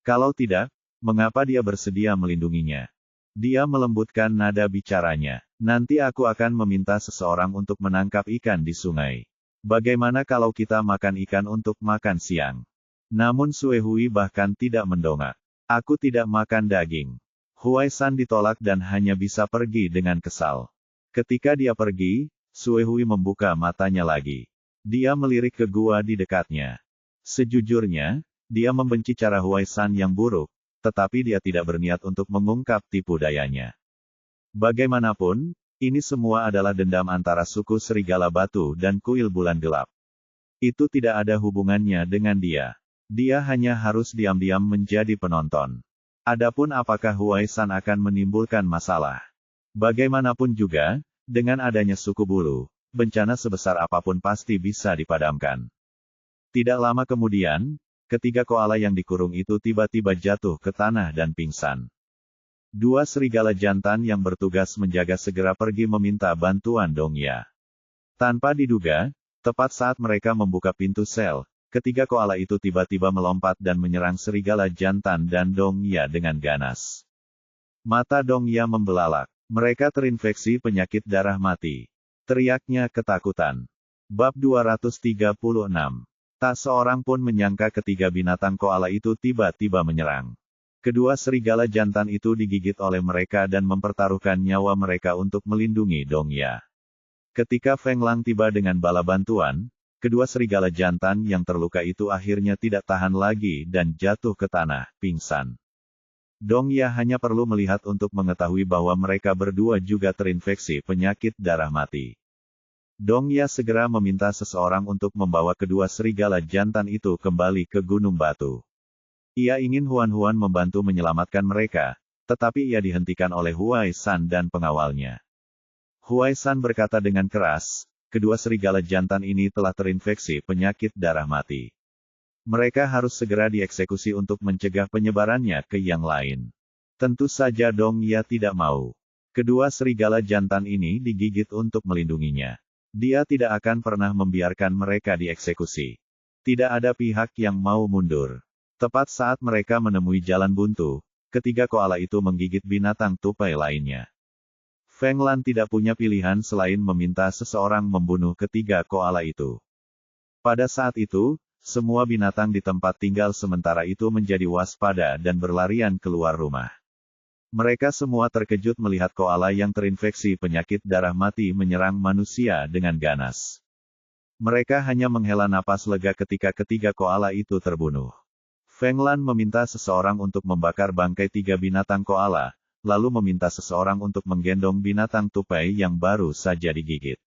Speaker 1: Kalau tidak, mengapa dia bersedia melindunginya? Dia melembutkan nada bicaranya. Nanti aku akan meminta seseorang untuk menangkap ikan di sungai. Bagaimana kalau kita makan ikan untuk makan siang? Namun Sue Hui bahkan tidak mendongak. Aku tidak makan daging. Huai San ditolak dan hanya bisa pergi dengan kesal. Ketika dia pergi, Sue Hui membuka matanya lagi. Dia melirik ke gua di dekatnya. Sejujurnya, dia membenci cara Huai San yang buruk, tetapi dia tidak berniat untuk mengungkap tipu dayanya. Bagaimanapun, ini semua adalah dendam antara suku Serigala Batu dan kuil Bulan Gelap. Itu tidak ada hubungannya dengan dia. Dia hanya harus diam-diam menjadi penonton. Adapun apakah Huai San akan menimbulkan masalah? Bagaimanapun juga, dengan adanya suku bulu, bencana sebesar apapun pasti bisa dipadamkan. Tidak lama kemudian, ketiga koala yang dikurung itu tiba-tiba jatuh ke tanah dan pingsan. Dua serigala jantan yang bertugas menjaga segera pergi meminta bantuan Dong Ya. Tanpa diduga, tepat saat mereka membuka pintu sel, ketiga koala itu tiba-tiba melompat dan menyerang serigala jantan dan Dong Ya dengan ganas. Mata Dong Ya membelalak. Mereka terinfeksi penyakit darah mati. Teriaknya ketakutan. Bab 236. Tak seorang pun menyangka ketiga binatang koala itu tiba-tiba menyerang. Kedua serigala jantan itu digigit oleh mereka dan mempertaruhkan nyawa mereka untuk melindungi Dong Ya. Ketika Feng Lang tiba dengan bala bantuan, kedua serigala jantan yang terluka itu akhirnya tidak tahan lagi dan jatuh ke tanah, pingsan. Dong Ya hanya perlu melihat untuk mengetahui bahwa mereka berdua juga terinfeksi penyakit darah mati. Dong Ya segera meminta seseorang untuk membawa kedua serigala jantan itu kembali ke Gunung Batu. Ia ingin Huan-Huan membantu menyelamatkan mereka, tetapi ia dihentikan oleh Huai San dan pengawalnya. Huai San berkata dengan keras, kedua serigala jantan ini telah terinfeksi penyakit darah mati. Mereka harus segera dieksekusi untuk mencegah penyebarannya ke yang lain. Tentu saja Dong Ya tidak mau. Kedua serigala jantan ini digigit untuk melindunginya. Dia tidak akan pernah membiarkan mereka dieksekusi. Tidak ada pihak yang mau mundur. Tepat saat mereka menemui jalan buntu, ketiga koala itu menggigit binatang tupai lainnya. Feng Lan tidak punya pilihan selain meminta seseorang membunuh ketiga koala itu. Pada saat itu, semua binatang di tempat tinggal sementara itu menjadi waspada dan berlarian keluar rumah. Mereka semua terkejut melihat koala yang terinfeksi penyakit darah mati menyerang manusia dengan ganas. Mereka hanya menghela napas lega ketika ketiga koala itu terbunuh. Feng Lan meminta seseorang untuk membakar bangkai tiga binatang koala, lalu meminta seseorang untuk menggendong binatang tupai yang baru saja digigit.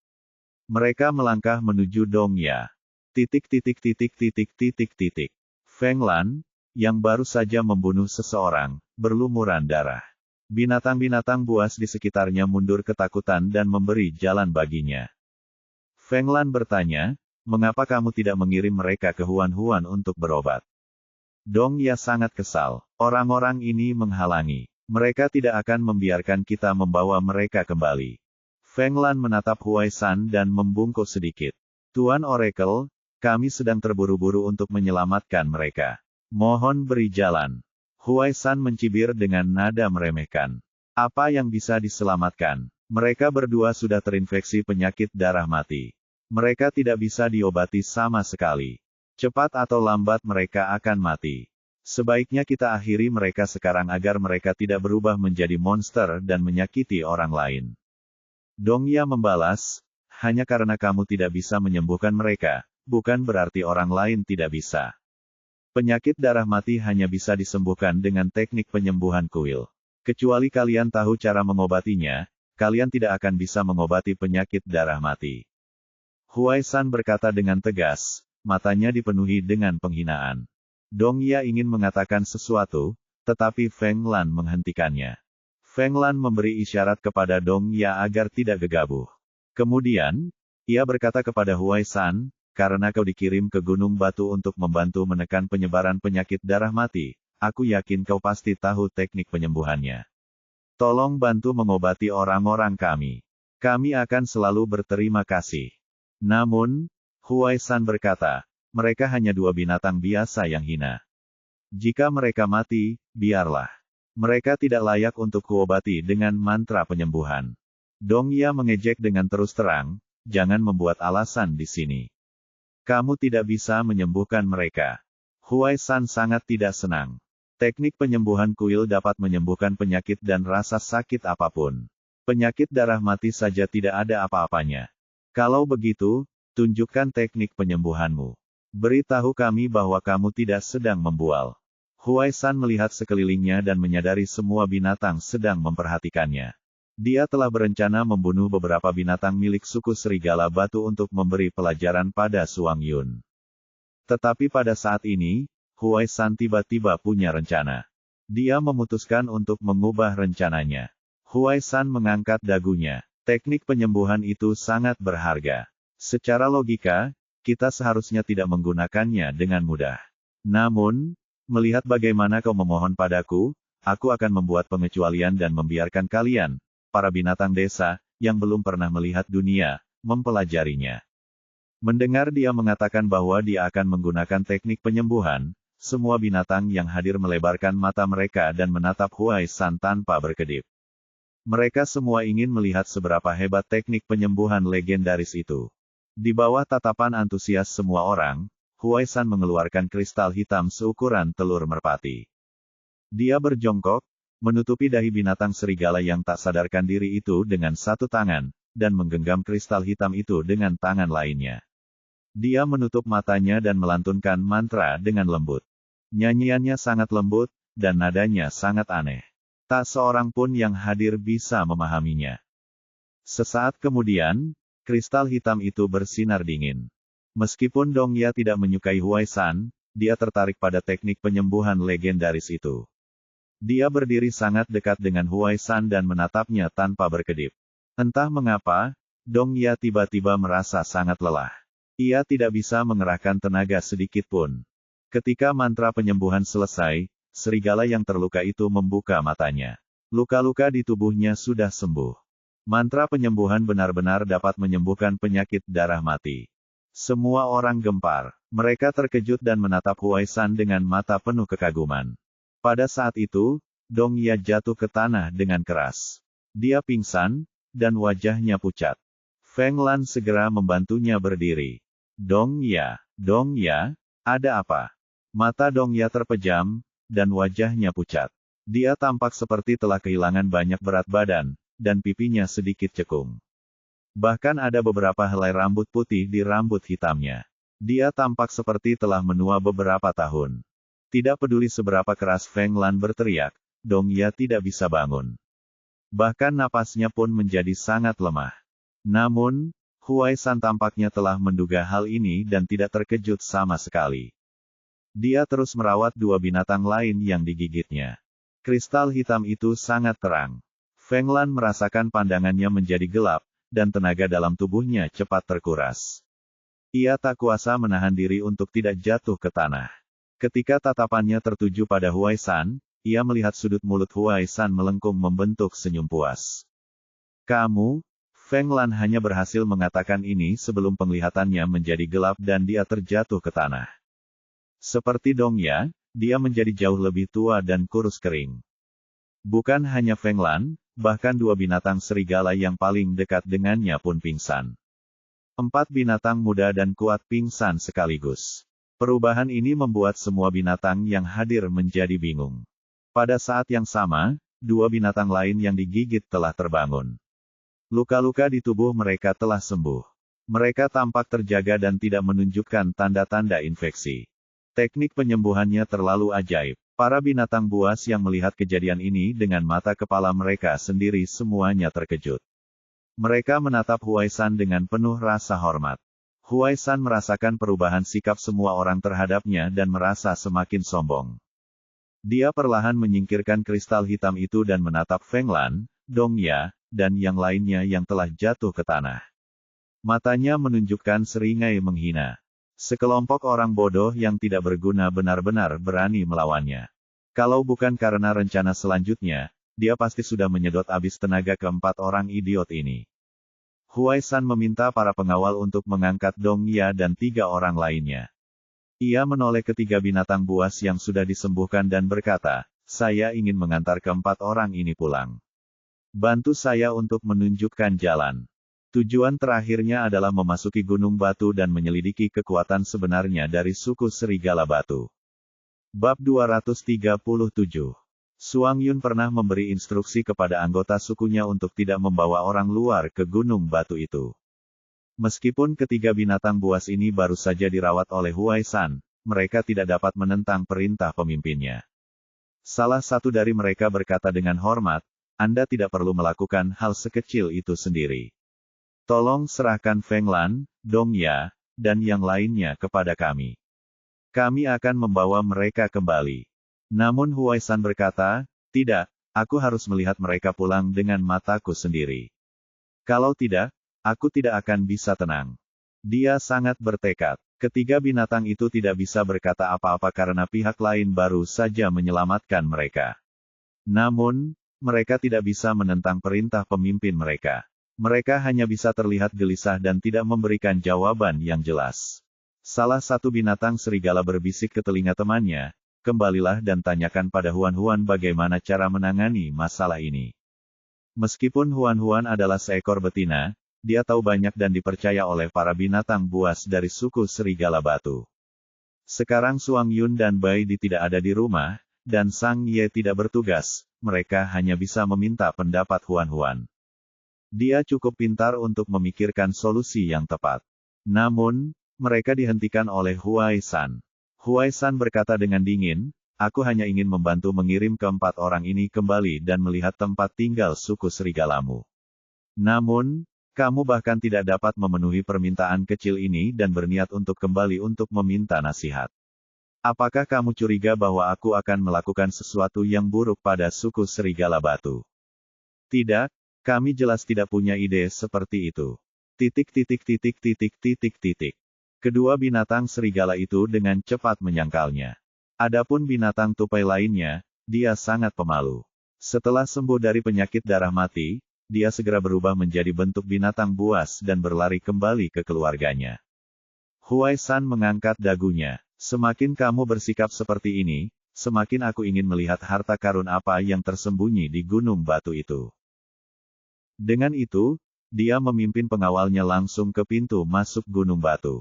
Speaker 1: Mereka melangkah menuju Dong Ya. Feng Lan, yang baru saja membunuh seseorang, berlumuran darah. Binatang-binatang buas di sekitarnya mundur ketakutan dan memberi jalan baginya. Feng Lan bertanya, mengapa kamu tidak mengirim mereka ke Huan-Huan untuk berobat? Dong Ya sangat kesal. Orang-orang ini menghalangi. Mereka tidak akan membiarkan kita membawa mereka kembali. Feng Lan menatap Huai San dan membungkuk sedikit. Tuan Oracle, kami sedang terburu-buru untuk menyelamatkan mereka. Mohon beri jalan. Huai San mencibir dengan nada meremehkan. Apa yang bisa diselamatkan? Mereka berdua sudah terinfeksi penyakit darah mati. Mereka tidak bisa diobati sama sekali. Cepat atau lambat mereka akan mati. Sebaiknya kita akhiri mereka sekarang agar mereka tidak berubah menjadi monster dan menyakiti orang lain. Dong Ya membalas, hanya karena kamu tidak bisa menyembuhkan mereka, bukan berarti orang lain tidak bisa. Penyakit darah mati hanya bisa disembuhkan dengan teknik penyembuhan kuil. Kecuali kalian tahu cara mengobatinya, kalian tidak akan bisa mengobati penyakit darah mati. Huai San berkata dengan tegas, matanya dipenuhi dengan penghinaan. Dong Ya ingin mengatakan sesuatu, tetapi Feng Lan menghentikannya. Feng Lan memberi isyarat kepada Dong Ya agar tidak gegabah. Kemudian, ia berkata kepada Huai San, karena kau dikirim ke Gunung Batu untuk membantu menekan penyebaran penyakit darah mati, aku yakin kau pasti tahu teknik penyembuhannya. Tolong bantu mengobati orang-orang kami. Kami akan selalu berterima kasih. Namun, Huai San berkata, mereka hanya dua binatang biasa yang hina. Jika mereka mati, biarlah. Mereka tidak layak untuk kuobati dengan mantra penyembuhan. Dong Ya mengejek dengan terus terang, jangan membuat alasan di sini. Kamu tidak bisa menyembuhkan mereka. Huai San sangat tidak senang. Teknik penyembuhan kuil dapat menyembuhkan penyakit dan rasa sakit apapun. Penyakit darah mati saja tidak ada apa-apanya. Kalau begitu, tunjukkan teknik penyembuhanmu. Beritahu kami bahwa kamu tidak sedang membual. Huai San melihat sekelilingnya dan menyadari semua binatang sedang memperhatikannya. Dia telah berencana membunuh beberapa binatang milik suku serigala batu untuk memberi pelajaran pada Suang Yun. Tetapi pada saat ini, Huai San tiba-tiba punya rencana. Dia memutuskan untuk mengubah rencananya. Huai San mengangkat dagunya. Teknik penyembuhan itu sangat berharga. Secara logika, kita seharusnya tidak menggunakannya dengan mudah. Namun, melihat bagaimana kau memohon padaku, aku akan membuat pengecualian dan membiarkan kalian, para binatang desa, yang belum pernah melihat dunia, mempelajarinya. Mendengar dia mengatakan bahwa dia akan menggunakan teknik penyembuhan, semua binatang yang hadir melebarkan mata mereka dan menatap Huai San tanpa berkedip. Mereka semua ingin melihat seberapa hebat teknik penyembuhan legendaris itu. Di bawah tatapan antusias semua orang, Huai San mengeluarkan kristal hitam seukuran telur merpati. Dia berjongkok, menutupi dahi binatang serigala yang tak sadarkan diri itu dengan satu tangan, dan menggenggam kristal hitam itu dengan tangan lainnya. Dia menutup matanya dan melantunkan mantra dengan lembut. Nyanyiannya sangat lembut, dan nadanya sangat aneh. Tak seorang pun yang hadir bisa memahaminya. Sesaat kemudian, kristal hitam itu bersinar dingin. Meskipun Dong Ya tidak menyukai Huai San, dia tertarik pada teknik penyembuhan legendaris itu. Dia berdiri sangat dekat dengan Huai San dan menatapnya tanpa berkedip. Entah mengapa, Dong Ya tiba-tiba merasa sangat lelah. Ia tidak bisa mengerahkan tenaga sedikit pun. Ketika mantra penyembuhan selesai, serigala yang terluka itu membuka matanya. Luka-luka di tubuhnya sudah sembuh. Mantra penyembuhan benar-benar dapat menyembuhkan penyakit darah mati. Semua orang gempar. Mereka terkejut dan menatap Huai San dengan mata penuh kekaguman. Pada saat itu, Dong Ya jatuh ke tanah dengan keras. Dia pingsan, dan wajahnya pucat. Feng Lan segera membantunya berdiri. Dong Ya, ada apa? Mata Dong Ya terpejam, dan wajahnya pucat. Dia tampak seperti telah kehilangan banyak berat badan, dan pipinya sedikit cekung. Bahkan ada beberapa helai rambut putih di rambut hitamnya. Dia tampak seperti telah menua beberapa tahun. Tidak peduli seberapa keras Feng Lan berteriak, Dong Ya tidak bisa bangun. Bahkan napasnya pun menjadi sangat lemah. Namun, Huai San tampaknya telah menduga hal ini dan tidak terkejut sama sekali. Dia terus merawat dua binatang lain yang digigitnya. Kristal hitam itu sangat terang. Feng Lan merasakan pandangannya menjadi gelap, dan tenaga dalam tubuhnya cepat terkuras. Ia tak kuasa menahan diri untuk tidak jatuh ke tanah. Ketika tatapannya tertuju pada Huai San, ia melihat sudut mulut Huai San melengkung membentuk senyum puas. Kamu, Feng Lan hanya berhasil mengatakan ini sebelum penglihatannya menjadi gelap dan dia terjatuh ke tanah. Seperti Dong Ya, dia menjadi jauh lebih tua dan kurus kering. Bukan hanya Feng Lan, bahkan dua binatang serigala yang paling dekat dengannya pun pingsan. 4 binatang muda dan kuat pingsan sekaligus. Perubahan ini membuat semua binatang yang hadir menjadi bingung. Pada saat yang sama, dua binatang lain yang digigit telah terbangun. Luka-luka di tubuh mereka telah sembuh. Mereka tampak terjaga dan tidak menunjukkan tanda-tanda infeksi. Teknik penyembuhannya terlalu ajaib. Para binatang buas yang melihat kejadian ini dengan mata kepala mereka sendiri semuanya terkejut. Mereka menatap Huai San dengan penuh rasa hormat. Huai San merasakan perubahan sikap semua orang terhadapnya dan merasa semakin sombong. Dia perlahan menyingkirkan kristal hitam itu dan menatap Feng Lan, Dong Ya, dan yang lainnya yang telah jatuh ke tanah. Matanya menunjukkan seringai menghina. Sekelompok orang bodoh yang tidak berguna benar-benar berani melawannya. Kalau bukan karena rencana selanjutnya, dia pasti sudah menyedot habis tenaga keempat orang idiot ini. Huai San meminta para pengawal untuk mengangkat Dong Ya dan 3 orang lainnya. Ia menoleh ketiga binatang buas yang sudah disembuhkan dan berkata, saya ingin mengantar keempat orang ini pulang. Bantu saya untuk menunjukkan jalan. Tujuan terakhirnya adalah memasuki Gunung Batu dan menyelidiki kekuatan sebenarnya dari suku Serigala Batu. Bab 237. Suang Yun pernah memberi instruksi kepada anggota sukunya untuk tidak membawa orang luar ke Gunung Batu itu. Meskipun ketiga binatang buas ini baru saja dirawat oleh Huai San, mereka tidak dapat menentang perintah pemimpinnya. Salah satu dari mereka berkata dengan hormat, Anda tidak perlu melakukan hal sekecil itu sendiri. Tolong serahkan Feng Lan, Dong Ya, dan yang lainnya kepada kami. Kami akan membawa mereka kembali. Namun Huai San berkata, tidak, aku harus melihat mereka pulang dengan mataku sendiri. Kalau tidak, aku tidak akan bisa tenang. Dia sangat bertekad. Ketiga binatang itu tidak bisa berkata apa-apa karena pihak lain baru saja menyelamatkan mereka. Namun, mereka tidak bisa menentang perintah pemimpin mereka. Mereka hanya bisa terlihat gelisah dan tidak memberikan jawaban yang jelas. Salah satu binatang serigala berbisik ke telinga temannya, kembalilah dan tanyakan pada Huan-Huan bagaimana cara menangani masalah ini. Meskipun Huan-Huan adalah seekor betina, dia tahu banyak dan dipercaya oleh para binatang buas dari suku Serigala Batu. Sekarang Suang Yun dan Bai Di tidak ada di rumah, dan Sang Ye tidak bertugas, mereka hanya bisa meminta pendapat Huan-Huan. Dia cukup pintar untuk memikirkan solusi yang tepat. Namun, mereka dihentikan oleh Huai San. Huai San berkata dengan dingin, aku hanya ingin membantu mengirim keempat orang ini kembali dan melihat tempat tinggal suku serigalamu. Namun, kamu bahkan tidak dapat memenuhi permintaan kecil ini dan berniat untuk kembali untuk meminta nasihat. Apakah kamu curiga bahwa aku akan melakukan sesuatu yang buruk pada suku serigala batu? Tidak, kami jelas tidak punya ide seperti itu. Titik titik titik titik titik titik. Kedua binatang serigala itu dengan cepat menyangkalnya. Adapun binatang tupai lainnya, dia sangat pemalu. Setelah sembuh dari penyakit darah mati, dia segera berubah menjadi bentuk binatang buas dan berlari kembali ke keluarganya. Huai San mengangkat dagunya. Semakin kamu bersikap seperti ini, semakin aku ingin melihat harta karun apa yang tersembunyi di gunung batu itu. Dengan itu, dia memimpin pengawalnya langsung ke pintu masuk gunung batu.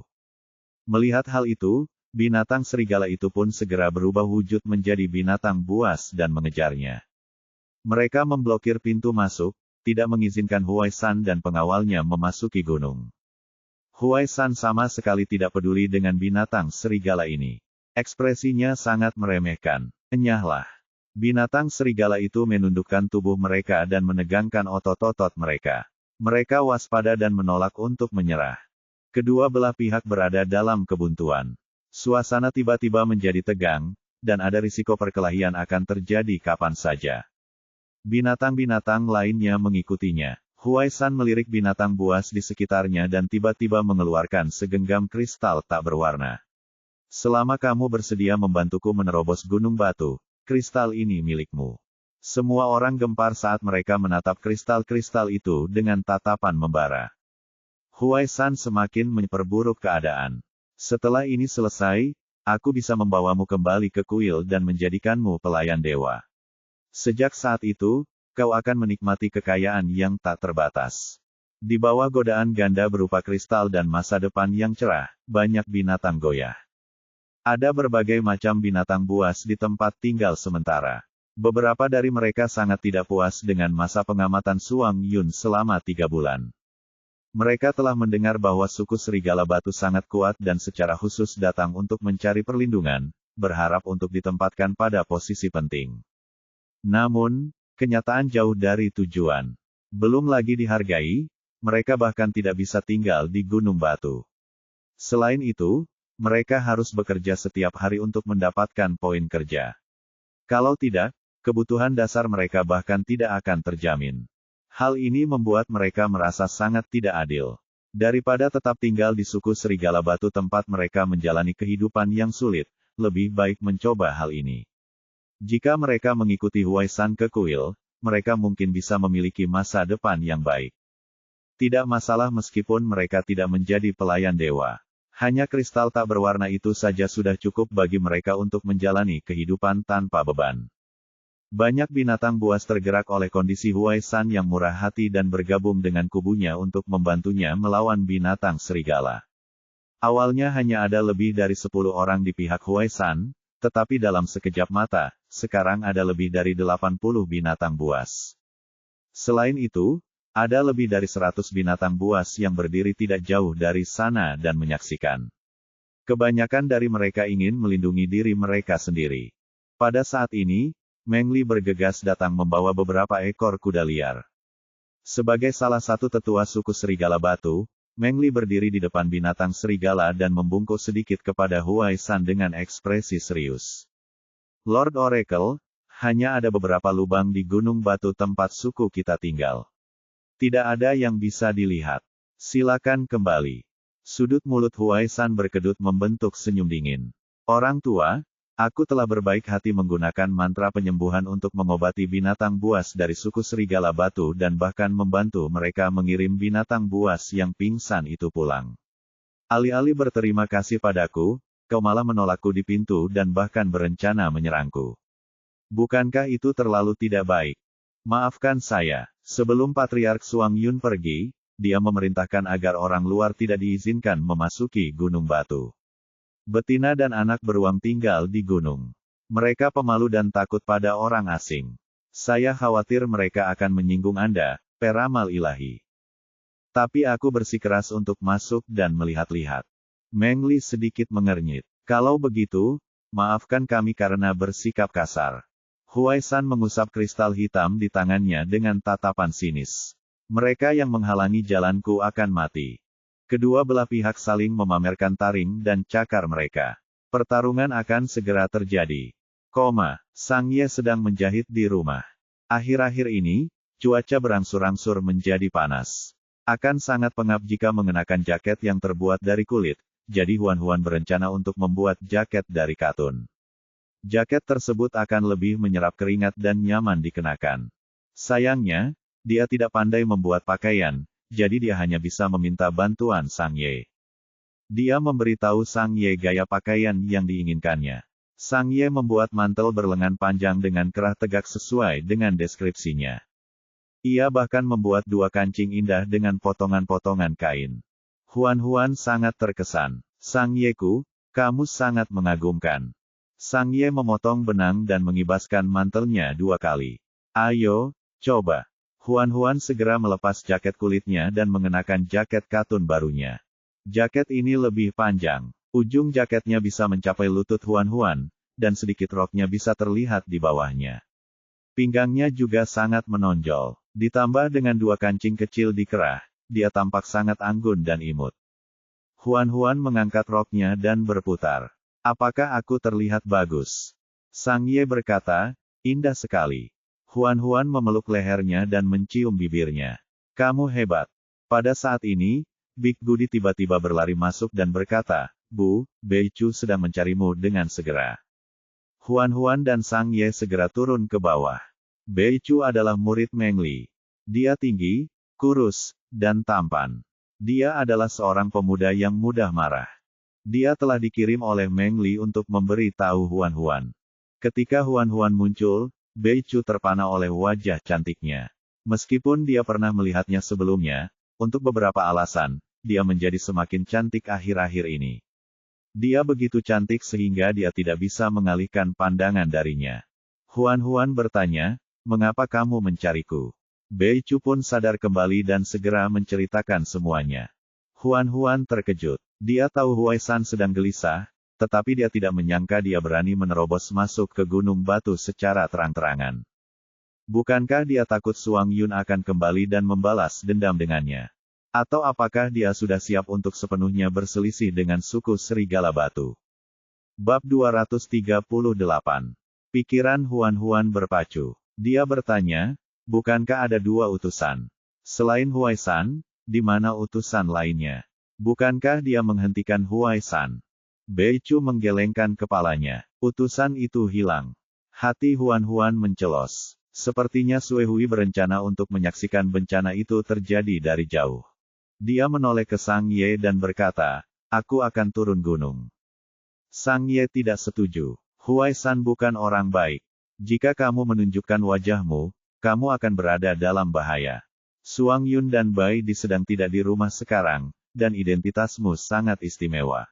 Speaker 1: Melihat hal itu, binatang serigala itu pun segera berubah wujud menjadi binatang buas dan mengejarnya. Mereka memblokir pintu masuk, tidak mengizinkan Huai San dan pengawalnya memasuki gunung. Huai San sama sekali tidak peduli dengan binatang serigala ini. Ekspresinya sangat meremehkan. Enyahlah. Binatang serigala itu menundukkan tubuh mereka dan menegangkan otot-otot mereka. Mereka waspada dan menolak untuk menyerah. Kedua belah pihak berada dalam kebuntuan. Suasana tiba-tiba menjadi tegang, dan ada risiko perkelahian akan terjadi kapan saja. Binatang-binatang lainnya mengikutinya. Huai San melirik binatang buas di sekitarnya dan tiba-tiba mengeluarkan segenggam kristal tak berwarna. Selama kamu bersedia membantuku menerobos gunung batu, kristal ini milikmu. Semua orang gempar saat mereka menatap kristal-kristal itu dengan tatapan membara. Huai San semakin memperburuk keadaan. Setelah ini selesai, aku bisa membawamu kembali ke kuil dan menjadikanmu pelayan dewa. Sejak saat itu, kau akan menikmati kekayaan yang tak terbatas. Di bawah godaan ganda berupa kristal dan masa depan yang cerah, banyak binatang goyah. Ada berbagai macam binatang buas di tempat tinggal sementara. Beberapa dari mereka sangat tidak puas dengan masa pengamatan Suang Yun selama 3 bulan. Mereka telah mendengar bahwa suku serigala batu sangat kuat dan secara khusus datang untuk mencari perlindungan, berharap untuk ditempatkan pada posisi penting. Namun, kenyataan jauh dari tujuan. Belum lagi dihargai, mereka bahkan tidak bisa tinggal di gunung batu. Selain itu, mereka harus bekerja setiap hari untuk mendapatkan poin kerja. Kalau tidak, kebutuhan dasar mereka bahkan tidak akan terjamin. Hal ini membuat mereka merasa sangat tidak adil. Daripada tetap tinggal di suku serigala batu tempat mereka menjalani kehidupan yang sulit, lebih baik mencoba hal ini. Jika mereka mengikuti Huai San ke kuil, mereka mungkin bisa memiliki masa depan yang baik. Tidak masalah meskipun mereka tidak menjadi pelayan dewa. Hanya kristal tak berwarna itu saja sudah cukup bagi mereka untuk menjalani kehidupan tanpa beban. Banyak binatang buas tergerak oleh kondisi Huai San yang murah hati dan bergabung dengan kubunya untuk membantunya melawan binatang serigala. Awalnya hanya ada lebih dari 10 orang di pihak Huai San, tetapi dalam sekejap mata, sekarang ada lebih dari 80 binatang buas. Selain itu, ada lebih dari 100 binatang buas yang berdiri tidak jauh dari sana dan menyaksikan. Kebanyakan dari mereka ingin melindungi diri mereka sendiri. Pada saat ini, Meng Li bergegas datang membawa beberapa ekor kuda liar. Sebagai salah satu tetua suku serigala batu, Meng Li berdiri di depan binatang serigala dan membungkuk sedikit kepada Huai San dengan ekspresi serius. Lord Oracle, hanya ada beberapa lubang di gunung batu tempat suku kita tinggal. Tidak ada yang bisa dilihat. Silakan kembali. Sudut mulut Huai San berkedut membentuk senyum dingin. Orang tua, aku telah berbaik hati menggunakan mantra penyembuhan untuk mengobati binatang buas dari suku serigala batu dan bahkan membantu mereka mengirim binatang buas yang pingsan itu pulang. Alih-alih berterima kasih padaku, kau malah menolakku di pintu dan bahkan berencana menyerangku. Bukankah itu terlalu tidak baik? Maafkan saya, sebelum Patriark Suang Yun pergi, dia memerintahkan agar orang luar tidak diizinkan memasuki Gunung Batu. Betina dan anak beruang tinggal di gunung. Mereka pemalu dan takut pada orang asing. Saya khawatir mereka akan menyinggung Anda, peramal ilahi. Tapi aku bersikeras untuk masuk dan melihat-lihat. Meng Li sedikit mengernyit. Kalau begitu, maafkan kami karena bersikap kasar. Huai San mengusap kristal hitam di tangannya dengan tatapan sinis. Mereka yang menghalangi jalanku akan mati. Kedua belah pihak saling memamerkan taring dan cakar mereka. Pertarungan akan segera terjadi. Sang Ye sedang menjahit di rumah. Akhir-akhir ini, cuaca berangsur-angsur menjadi panas. Akan sangat pengap jika mengenakan jaket yang terbuat dari kulit, jadi Huan berencana untuk membuat jaket dari katun. Jaket tersebut akan lebih menyerap keringat dan nyaman dikenakan. Sayangnya, dia tidak pandai membuat pakaian, jadi dia hanya bisa meminta bantuan Sang Ye. Dia memberitahu Sang Ye gaya pakaian yang diinginkannya. Sang Ye membuat mantel berlengan panjang dengan kerah tegak sesuai dengan deskripsinya. Ia bahkan membuat 2 kancing indah dengan potongan-potongan kain. Huan sangat terkesan. Sang Ye-ku, kamu sangat mengagumkan. Sang Ye memotong benang dan mengibaskan mantelnya 2 kali. Ayo, coba. Huan segera melepas jaket kulitnya dan mengenakan jaket katun barunya. Jaket ini lebih panjang. Ujung jaketnya bisa mencapai lutut Huan, dan sedikit roknya bisa terlihat di bawahnya. Pinggangnya juga sangat menonjol. Ditambah dengan 2 kancing kecil di kerah, dia tampak sangat anggun dan imut. Huan mengangkat roknya dan berputar. Apakah aku terlihat bagus? Sang Ye berkata, indah sekali. Huan memeluk lehernya dan mencium bibirnya. Kamu hebat. Pada saat ini, Big Goody tiba-tiba berlari masuk dan berkata, Bu, Bei Chu sedang mencarimu dengan segera. Huan dan Sang Ye segera turun ke bawah. Bei Chu adalah murid Meng Li. Dia tinggi, kurus, dan tampan. Dia adalah seorang pemuda yang mudah marah. Dia telah dikirim oleh Meng Li untuk memberi tahu Huan. Ketika Huan muncul, Bei Chu terpana oleh wajah cantiknya. Meskipun dia pernah melihatnya sebelumnya, untuk beberapa alasan, dia menjadi semakin cantik akhir-akhir ini. Dia begitu cantik sehingga dia tidak bisa mengalihkan pandangan darinya. Huan bertanya, mengapa kamu mencariku? Bei Chu pun sadar kembali dan segera menceritakan semuanya. Huan terkejut. Dia tahu Huai San sedang gelisah, tetapi dia tidak menyangka dia berani menerobos masuk ke Gunung Batu secara terang-terangan. Bukankah dia takut Suang Yun akan kembali dan membalas dendam dengannya? Atau apakah dia sudah siap untuk sepenuhnya berselisih dengan suku Serigala Batu? Bab 238. Pikiran Huan berpacu. Dia bertanya, bukankah ada 2 utusan? Selain Huai San, di mana utusan lainnya? Bukankah dia menghentikan Huai San? Bei Chu menggelengkan kepalanya. Utusan itu hilang. Hati Huan mencelos. Sepertinya Sui Hui berencana untuk menyaksikan bencana itu terjadi dari jauh. Dia menoleh ke Sang Ye dan berkata, aku akan turun gunung. Sang Ye tidak setuju. Huai San bukan orang baik. Jika kamu menunjukkan wajahmu, kamu akan berada dalam bahaya. Suang Yun dan Bai Di sedang tidak di rumah sekarang, dan identitasmu sangat istimewa.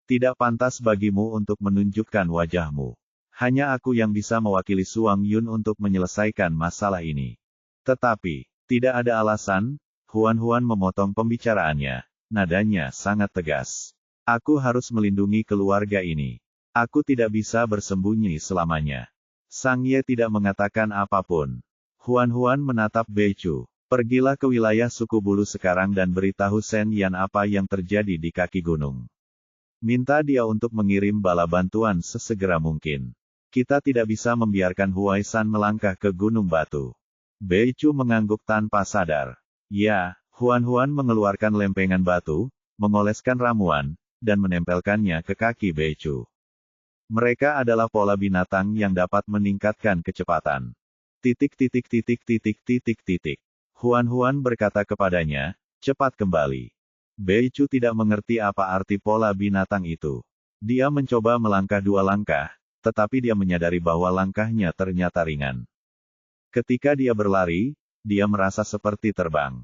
Speaker 1: Tidak pantas bagimu untuk menunjukkan wajahmu. Hanya aku yang bisa mewakili Suang Yun untuk menyelesaikan masalah ini. Tetapi, tidak ada alasan. Huan memotong pembicaraannya. Nadanya sangat tegas. Aku harus melindungi keluarga ini. Aku tidak bisa bersembunyi selamanya. Sang Ye tidak mengatakan apapun. Huan menatap Bei Chu. Pergilah ke wilayah suku bulu sekarang dan beritahu Sen Yan apa yang terjadi di kaki gunung. Minta dia untuk mengirim bala bantuan sesegera mungkin. Kita tidak bisa membiarkan Huai San melangkah ke Gunung Batu. Bei Chu mengangguk tanpa sadar. Ya, Huan mengeluarkan lempengan batu, mengoleskan ramuan, dan menempelkannya ke kaki Bei Chu. Mereka adalah pola binatang yang dapat meningkatkan kecepatan. Huan berkata kepadanya, cepat kembali. Bei Chu tidak mengerti apa arti pola binatang itu. Dia mencoba melangkah 2 langkah, tetapi dia menyadari bahwa langkahnya ternyata ringan. Ketika dia berlari, dia merasa seperti terbang.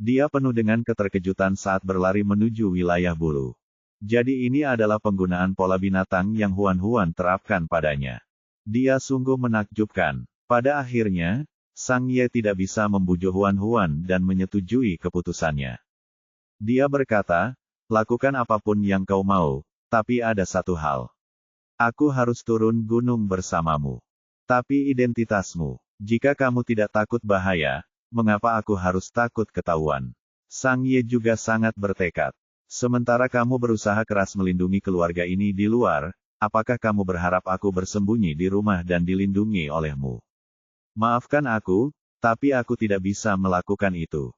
Speaker 1: Dia penuh dengan keterkejutan saat berlari menuju wilayah bulu. Jadi ini adalah penggunaan pola binatang yang Huan terapkan padanya. Dia sungguh menakjubkan. Pada akhirnya, Sang Ye tidak bisa membujuk Huan dan menyetujui keputusannya. Dia berkata, lakukan apapun yang kau mau, tapi ada satu hal. Aku harus turun gunung bersamamu. Tapi identitasmu. Jika kamu tidak takut bahaya, mengapa aku harus takut ketahuan? Sang Ye juga sangat bertekad. Sementara kamu berusaha keras melindungi keluarga ini di luar, apakah kamu berharap aku bersembunyi di rumah dan dilindungi olehmu? Maafkan aku, tapi aku tidak bisa melakukan itu.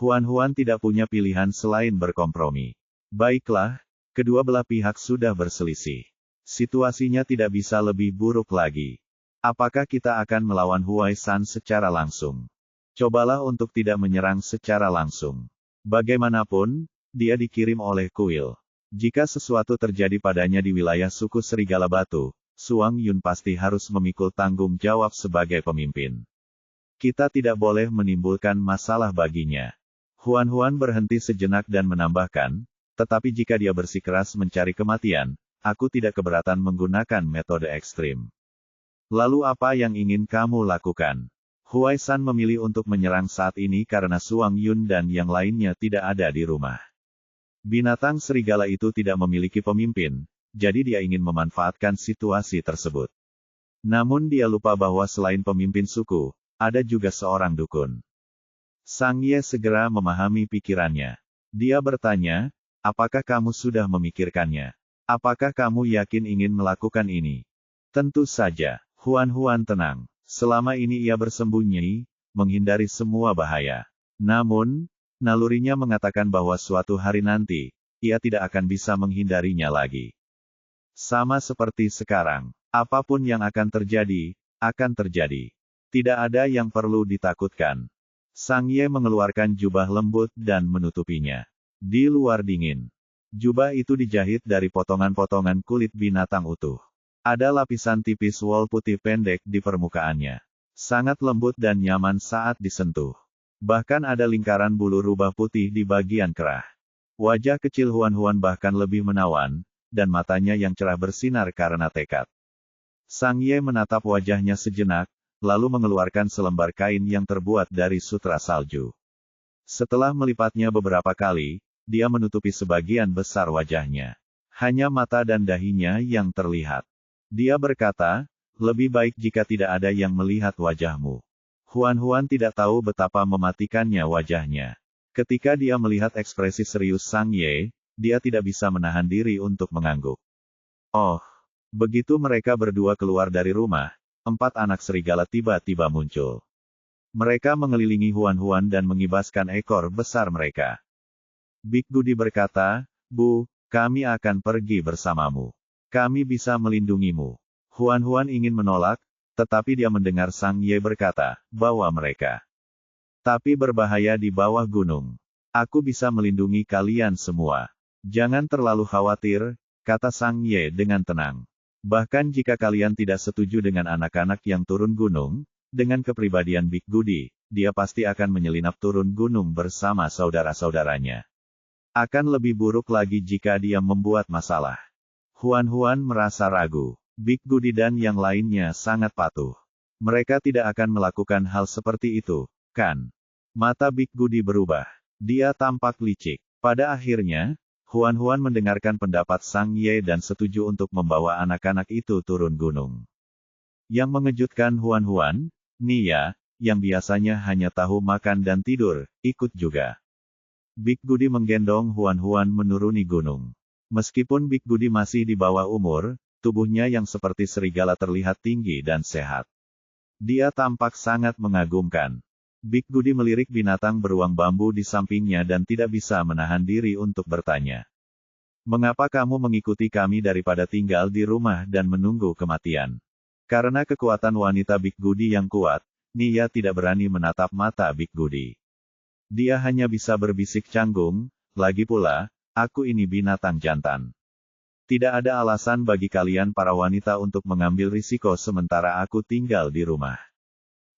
Speaker 1: Huan tidak punya pilihan selain berkompromi. Baiklah, kedua belah pihak sudah berselisih. Situasinya tidak bisa lebih buruk lagi. Apakah kita akan melawan Huai San secara langsung? Cobalah untuk tidak menyerang secara langsung. Bagaimanapun, dia dikirim oleh kuil. Jika sesuatu terjadi padanya di wilayah suku Serigala Batu, Suang Yun pasti harus memikul tanggung jawab sebagai pemimpin. Kita tidak boleh menimbulkan masalah baginya. Huan berhenti sejenak dan menambahkan, tetapi jika dia bersikeras mencari kematian, aku tidak keberatan menggunakan metode ekstrim. Lalu apa yang ingin kamu lakukan? Huai San memilih untuk menyerang saat ini karena Suang Yun dan yang lainnya tidak ada di rumah. Binatang serigala itu tidak memiliki pemimpin, jadi dia ingin memanfaatkan situasi tersebut. Namun dia lupa bahwa selain pemimpin suku, ada juga seorang dukun. Sang Ye segera memahami pikirannya. Dia bertanya, apakah kamu sudah memikirkannya? Apakah kamu yakin ingin melakukan ini? Tentu saja, Huan tenang. Selama ini ia bersembunyi, menghindari semua bahaya. Namun, nalurinya mengatakan bahwa suatu hari nanti, ia tidak akan bisa menghindarinya lagi. Sama seperti sekarang, apapun yang akan terjadi, akan terjadi. Tidak ada yang perlu ditakutkan. Sang Ye mengeluarkan jubah lembut dan menutupinya. Di luar dingin. Jubah itu dijahit dari potongan-potongan kulit binatang utuh. Ada lapisan tipis wol putih pendek di permukaannya. Sangat lembut dan nyaman saat disentuh. Bahkan ada lingkaran bulu rubah putih di bagian kerah. Wajah kecil Huan bahkan lebih menawan, dan matanya yang cerah bersinar karena tekad. Sang Ye menatap wajahnya sejenak, lalu mengeluarkan selembar kain yang terbuat dari sutra salju. Setelah melipatnya beberapa kali, dia menutupi sebagian besar wajahnya. Hanya mata dan dahinya yang terlihat. Dia berkata, lebih baik jika tidak ada yang melihat wajahmu. Huan tidak tahu betapa mematikannya wajahnya. Ketika dia melihat ekspresi serius Sang Ye, dia tidak bisa menahan diri untuk mengangguk. Oh, begitu mereka berdua keluar dari rumah, 4 anak serigala tiba-tiba muncul. Mereka mengelilingi Huan dan mengibaskan ekor besar mereka. Big Goody berkata, Bu, kami akan pergi bersamamu. Kami bisa melindungimu. Huan ingin menolak, tetapi dia mendengar Sang Ye berkata, bawa mereka. Tapi berbahaya di bawah gunung. Aku bisa melindungi kalian semua. Jangan terlalu khawatir, kata Sang Ye dengan tenang. Bahkan jika kalian tidak setuju dengan anak-anak yang turun gunung, dengan kepribadian Big Goody, dia pasti akan menyelinap turun gunung bersama saudara-saudaranya. Akan lebih buruk lagi jika dia membuat masalah. Huan merasa ragu. Big Goody dan yang lainnya sangat patuh. Mereka tidak akan melakukan hal seperti itu, kan? Mata Big Goody berubah. Dia tampak licik. Pada akhirnya, Huan mendengarkan pendapat Sang Ye dan setuju untuk membawa anak-anak itu turun gunung. Yang mengejutkan Huan, Nia, yang biasanya hanya tahu makan dan tidur, ikut juga. Big Goody menggendong Huan menuruni gunung. Meskipun Big Goody masih di bawah umur, tubuhnya yang seperti serigala terlihat tinggi dan sehat. Dia tampak sangat mengagumkan. Big Goody melirik binatang beruang bambu di sampingnya dan tidak bisa menahan diri untuk bertanya. Mengapa kamu mengikuti kami daripada tinggal di rumah dan menunggu kematian? Karena kekuatan wanita Big Goody yang kuat, Nia tidak berani menatap mata Big Goody. Dia hanya bisa berbisik canggung, lagi pula, aku ini binatang jantan. Tidak ada alasan bagi kalian para wanita untuk mengambil risiko sementara aku tinggal di rumah.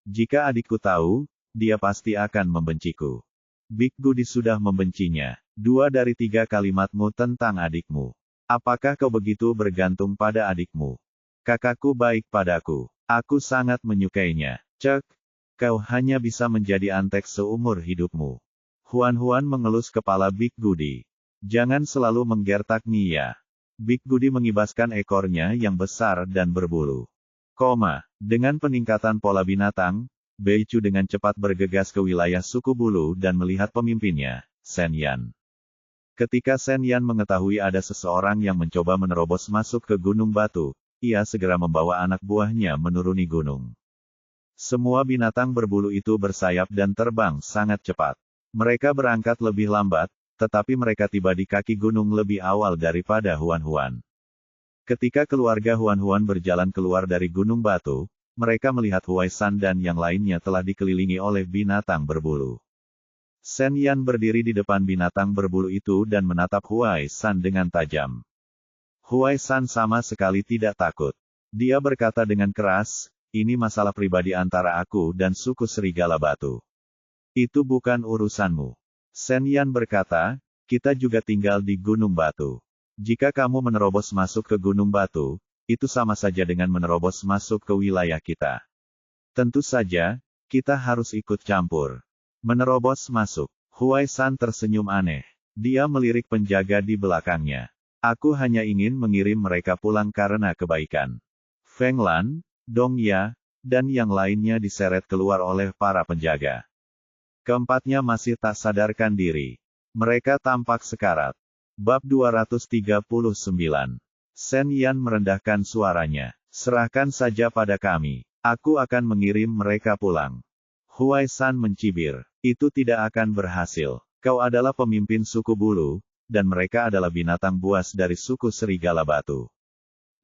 Speaker 1: Jika adikku tahu, dia pasti akan membenciku. Big Goody sudah membencinya. 2 dari 3 kalimatmu tentang adikmu. Apakah kau begitu bergantung pada adikmu? Kakakku baik padaku. Aku sangat menyukainya. Cek, kau hanya bisa menjadi antek seumur hidupmu. Huan mengelus kepala Big Goody. Jangan selalu menggertak Nia. Big Goody mengibaskan ekornya yang besar dan berbulu. Dengan peningkatan pola binatang, Beicu dengan cepat bergegas ke wilayah suku bulu dan melihat pemimpinnya, Sen Yan. Ketika Shen Yan mengetahui ada seseorang yang mencoba menerobos masuk ke Gunung Batu, ia segera membawa anak buahnya menuruni gunung. Semua binatang berbulu itu bersayap dan terbang sangat cepat. Mereka berangkat lebih lambat, tetapi mereka tiba di kaki gunung lebih awal daripada Huan-Huan. Ketika keluarga Huan-Huan berjalan keluar dari Gunung Batu, mereka melihat Huai San dan yang lainnya telah dikelilingi oleh binatang berbulu. Shen Yan berdiri di depan binatang berbulu itu dan menatap Huai San dengan tajam. Huai San sama sekali tidak takut. Dia berkata dengan keras, "Ini masalah pribadi antara aku dan suku Serigala Batu. Itu bukan urusanmu." Shen Yan berkata, "Kita juga tinggal di Gunung Batu. Jika kamu menerobos masuk ke Gunung Batu, itu sama saja dengan menerobos masuk ke wilayah kita. Tentu saja, kita harus ikut campur." Menerobos masuk. Huai San tersenyum aneh. Dia melirik penjaga di belakangnya. "Aku hanya ingin mengirim mereka pulang karena kebaikan." Feng Lan, Dong Ya, dan yang lainnya diseret keluar oleh para penjaga. Keempatnya masih tak sadarkan diri. Mereka tampak sekarat. Bab 239. Shen Yan merendahkan suaranya. "Serahkan saja pada kami. Aku akan mengirim mereka pulang." Huai San mencibir. "Itu tidak akan berhasil. Kau adalah pemimpin suku bulu, dan mereka adalah binatang buas dari suku Serigala Batu.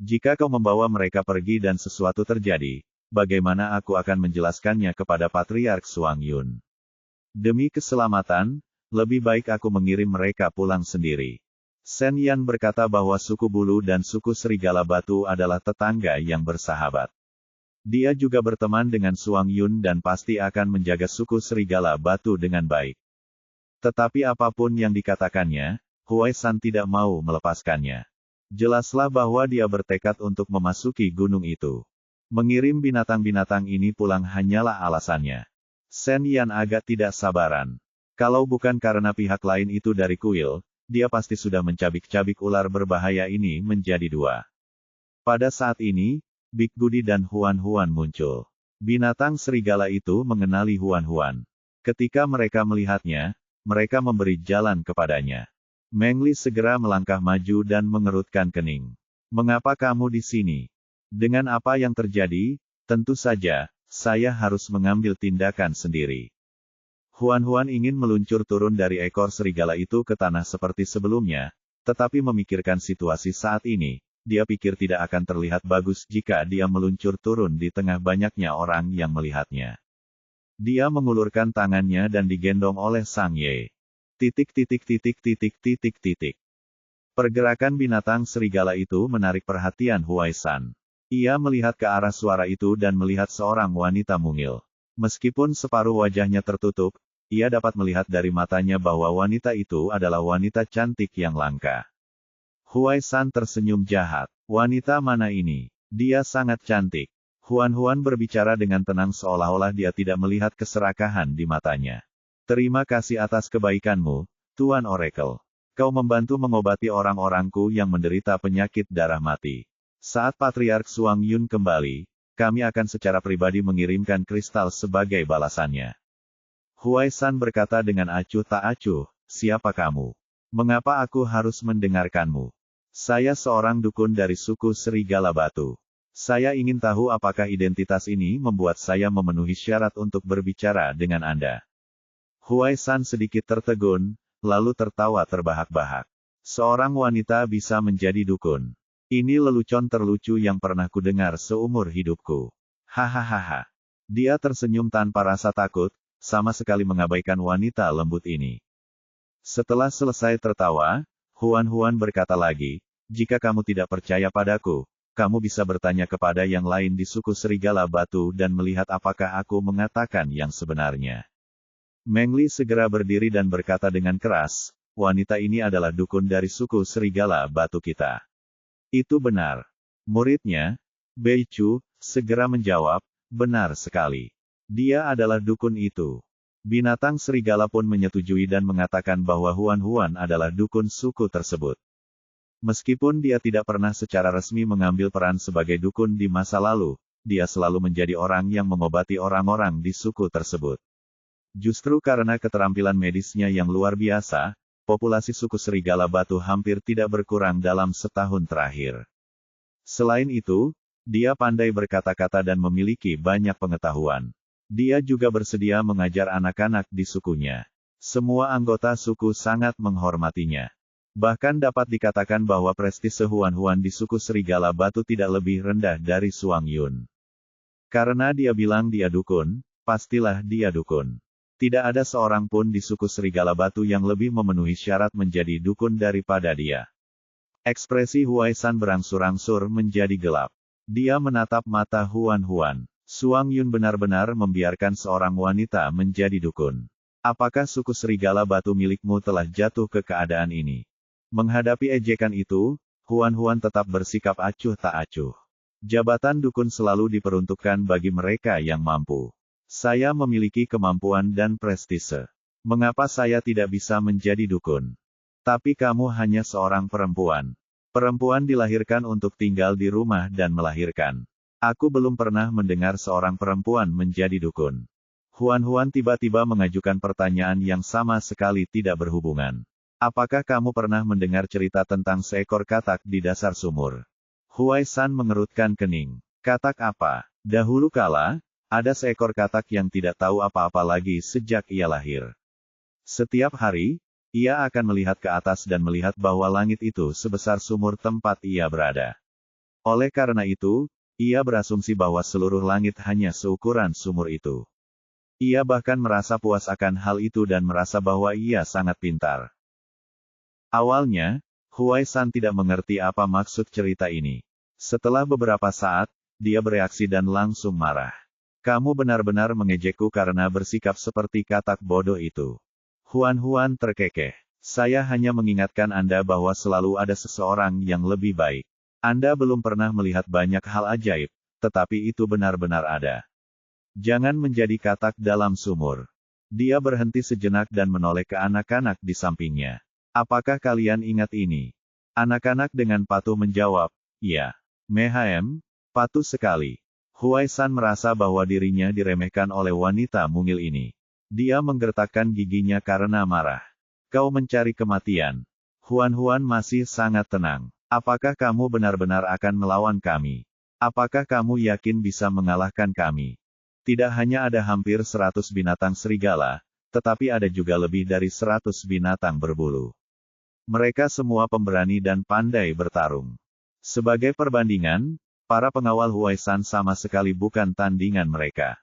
Speaker 1: Jika kau membawa mereka pergi dan sesuatu terjadi, bagaimana aku akan menjelaskannya kepada Patriark Suang Yun? Demi keselamatan, lebih baik aku mengirim mereka pulang sendiri." Shen Yan berkata bahwa suku bulu dan suku Serigala Batu adalah tetangga yang bersahabat. Dia juga berteman dengan Suang Yun dan pasti akan menjaga suku Serigala Batu dengan baik. Tetapi apapun yang dikatakannya, Huai San tidak mau melepaskannya. Jelaslah bahwa dia bertekad untuk memasuki gunung itu. Mengirim binatang-binatang ini pulang hanyalah alasannya. Shen Yan agak tidak sabaran. Kalau bukan karena pihak lain itu dari kuil, dia pasti sudah mencabik-cabik ular berbahaya ini menjadi dua. Pada saat ini, Big Budi dan Huan-Huan muncul. Binatang serigala itu mengenali Huan-Huan. Ketika mereka melihatnya, mereka memberi jalan kepadanya. Meng Li segera melangkah maju dan mengerutkan kening. "Mengapa kamu di sini? Dengan apa yang terjadi, tentu saja, saya harus mengambil tindakan sendiri." Huan-Huan ingin meluncur turun dari ekor serigala itu ke tanah seperti sebelumnya, tetapi memikirkan situasi saat ini, dia pikir tidak akan terlihat bagus jika dia meluncur turun di tengah banyaknya orang yang melihatnya. Dia mengulurkan tangannya dan digendong oleh Sang Ye. Pergerakan binatang serigala itu menarik perhatian Huai San. Ia melihat ke arah suara itu dan melihat seorang wanita mungil. Meskipun separuh wajahnya tertutup, ia dapat melihat dari matanya bahwa wanita itu adalah wanita cantik yang langka. Huai San tersenyum jahat. "Wanita mana ini? Dia sangat cantik." Huan-Huan berbicara dengan tenang seolah-olah dia tidak melihat keserakahan di matanya. "Terima kasih atas kebaikanmu, Tuan Oracle. Kau membantu mengobati orang-orangku yang menderita penyakit darah mati. Saat Patriark Suang Yun kembali, kami akan secara pribadi mengirimkan kristal sebagai balasannya." Huai San berkata dengan acuh tak acuh, "Siapa kamu? Mengapa aku harus mendengarkanmu? Saya seorang dukun dari suku Serigala Batu. Saya ingin tahu apakah identitas ini membuat saya memenuhi syarat untuk berbicara dengan Anda." Huai San sedikit tertegun, lalu tertawa terbahak-bahak. "Seorang wanita bisa menjadi dukun. Ini lelucon terlucu yang pernah kudengar seumur hidupku. Hahaha." Dia tersenyum tanpa rasa takut, sama sekali mengabaikan wanita lembut ini. Setelah selesai tertawa, Huan-Huan berkata lagi, "Jika kamu tidak percaya padaku, kamu bisa bertanya kepada yang lain di suku Serigala Batu dan melihat apakah aku mengatakan yang sebenarnya." Meng Li segera berdiri dan berkata dengan keras, "Wanita ini adalah dukun dari suku Serigala Batu kita." "Itu benar." Muridnya, Bei Chu, segera menjawab, "Benar sekali. Dia adalah dukun itu." Binatang serigala pun menyetujui dan mengatakan bahwa Huan-Huan adalah dukun suku tersebut. Meskipun dia tidak pernah secara resmi mengambil peran sebagai dukun di masa lalu, dia selalu menjadi orang yang mengobati orang-orang di suku tersebut. Justru karena keterampilan medisnya yang luar biasa, populasi suku serigala batu hampir tidak berkurang dalam setahun terakhir. Selain itu, dia pandai berkata-kata dan memiliki banyak pengetahuan. Dia juga bersedia mengajar anak-anak di sukunya. Semua anggota suku sangat menghormatinya. Bahkan dapat dikatakan bahwa prestise Huan-Huan di suku serigala batu tidak lebih rendah dari Suang Yun. Karena dia bilang dia dukun, pastilah dia dukun. Tidak ada seorang pun di suku serigala batu yang lebih memenuhi syarat menjadi dukun daripada dia. Ekspresi Huai San berangsur-angsur menjadi gelap. Dia menatap mata Huan-Huan. Suang Yun benar-benar membiarkan seorang wanita menjadi dukun. Apakah suku serigala batu milikmu telah jatuh ke keadaan ini? Menghadapi ejekan itu, Huan-Huan tetap bersikap acuh tak acuh. Jabatan dukun selalu diperuntukkan bagi mereka yang mampu. Saya memiliki kemampuan dan prestise. Mengapa saya tidak bisa menjadi dukun? Tapi kamu hanya seorang perempuan. Perempuan dilahirkan untuk tinggal di rumah dan melahirkan. Aku belum pernah mendengar seorang perempuan menjadi dukun. Huan-Huan tiba-tiba mengajukan pertanyaan yang sama sekali tidak berhubungan. Apakah kamu pernah mendengar cerita tentang seekor katak di dasar sumur? Huai San mengerutkan kening. Katak apa? Dahulu kala, ada seekor katak yang tidak tahu apa-apa lagi sejak ia lahir. Setiap hari, ia akan melihat ke atas dan melihat bahwa langit itu sebesar sumur tempat ia berada. Oleh karena itu, ia berasumsi bahwa seluruh langit hanya seukuran sumur itu. Ia bahkan merasa puas akan hal itu dan merasa bahwa ia sangat pintar. Awalnya, Huai San tidak mengerti apa maksud cerita ini. Setelah beberapa saat, dia bereaksi dan langsung marah. Kamu benar-benar mengejekku karena bersikap seperti katak bodoh itu. Huan-Huan terkekeh. Saya hanya mengingatkan Anda bahwa selalu ada seseorang yang lebih baik. Anda belum pernah melihat banyak hal ajaib, tetapi itu benar-benar ada. Jangan menjadi katak dalam sumur. Dia berhenti sejenak dan menoleh ke anak-anak di sampingnya. Apakah kalian ingat ini? Anak-anak dengan patuh menjawab, ya. Mehem, patuh sekali. Huai San merasa bahwa dirinya diremehkan oleh wanita mungil ini. Dia menggertakkan giginya karena marah. Kau mencari kematian. Huan-Huan masih sangat tenang. Apakah kamu benar-benar akan melawan kami? Apakah kamu yakin bisa mengalahkan kami? Tidak hanya ada hampir 100 binatang serigala, tetapi ada juga lebih dari 100 binatang berbulu. Mereka semua pemberani dan pandai bertarung. Sebagai perbandingan, para pengawal Huai San sama sekali bukan tandingan mereka.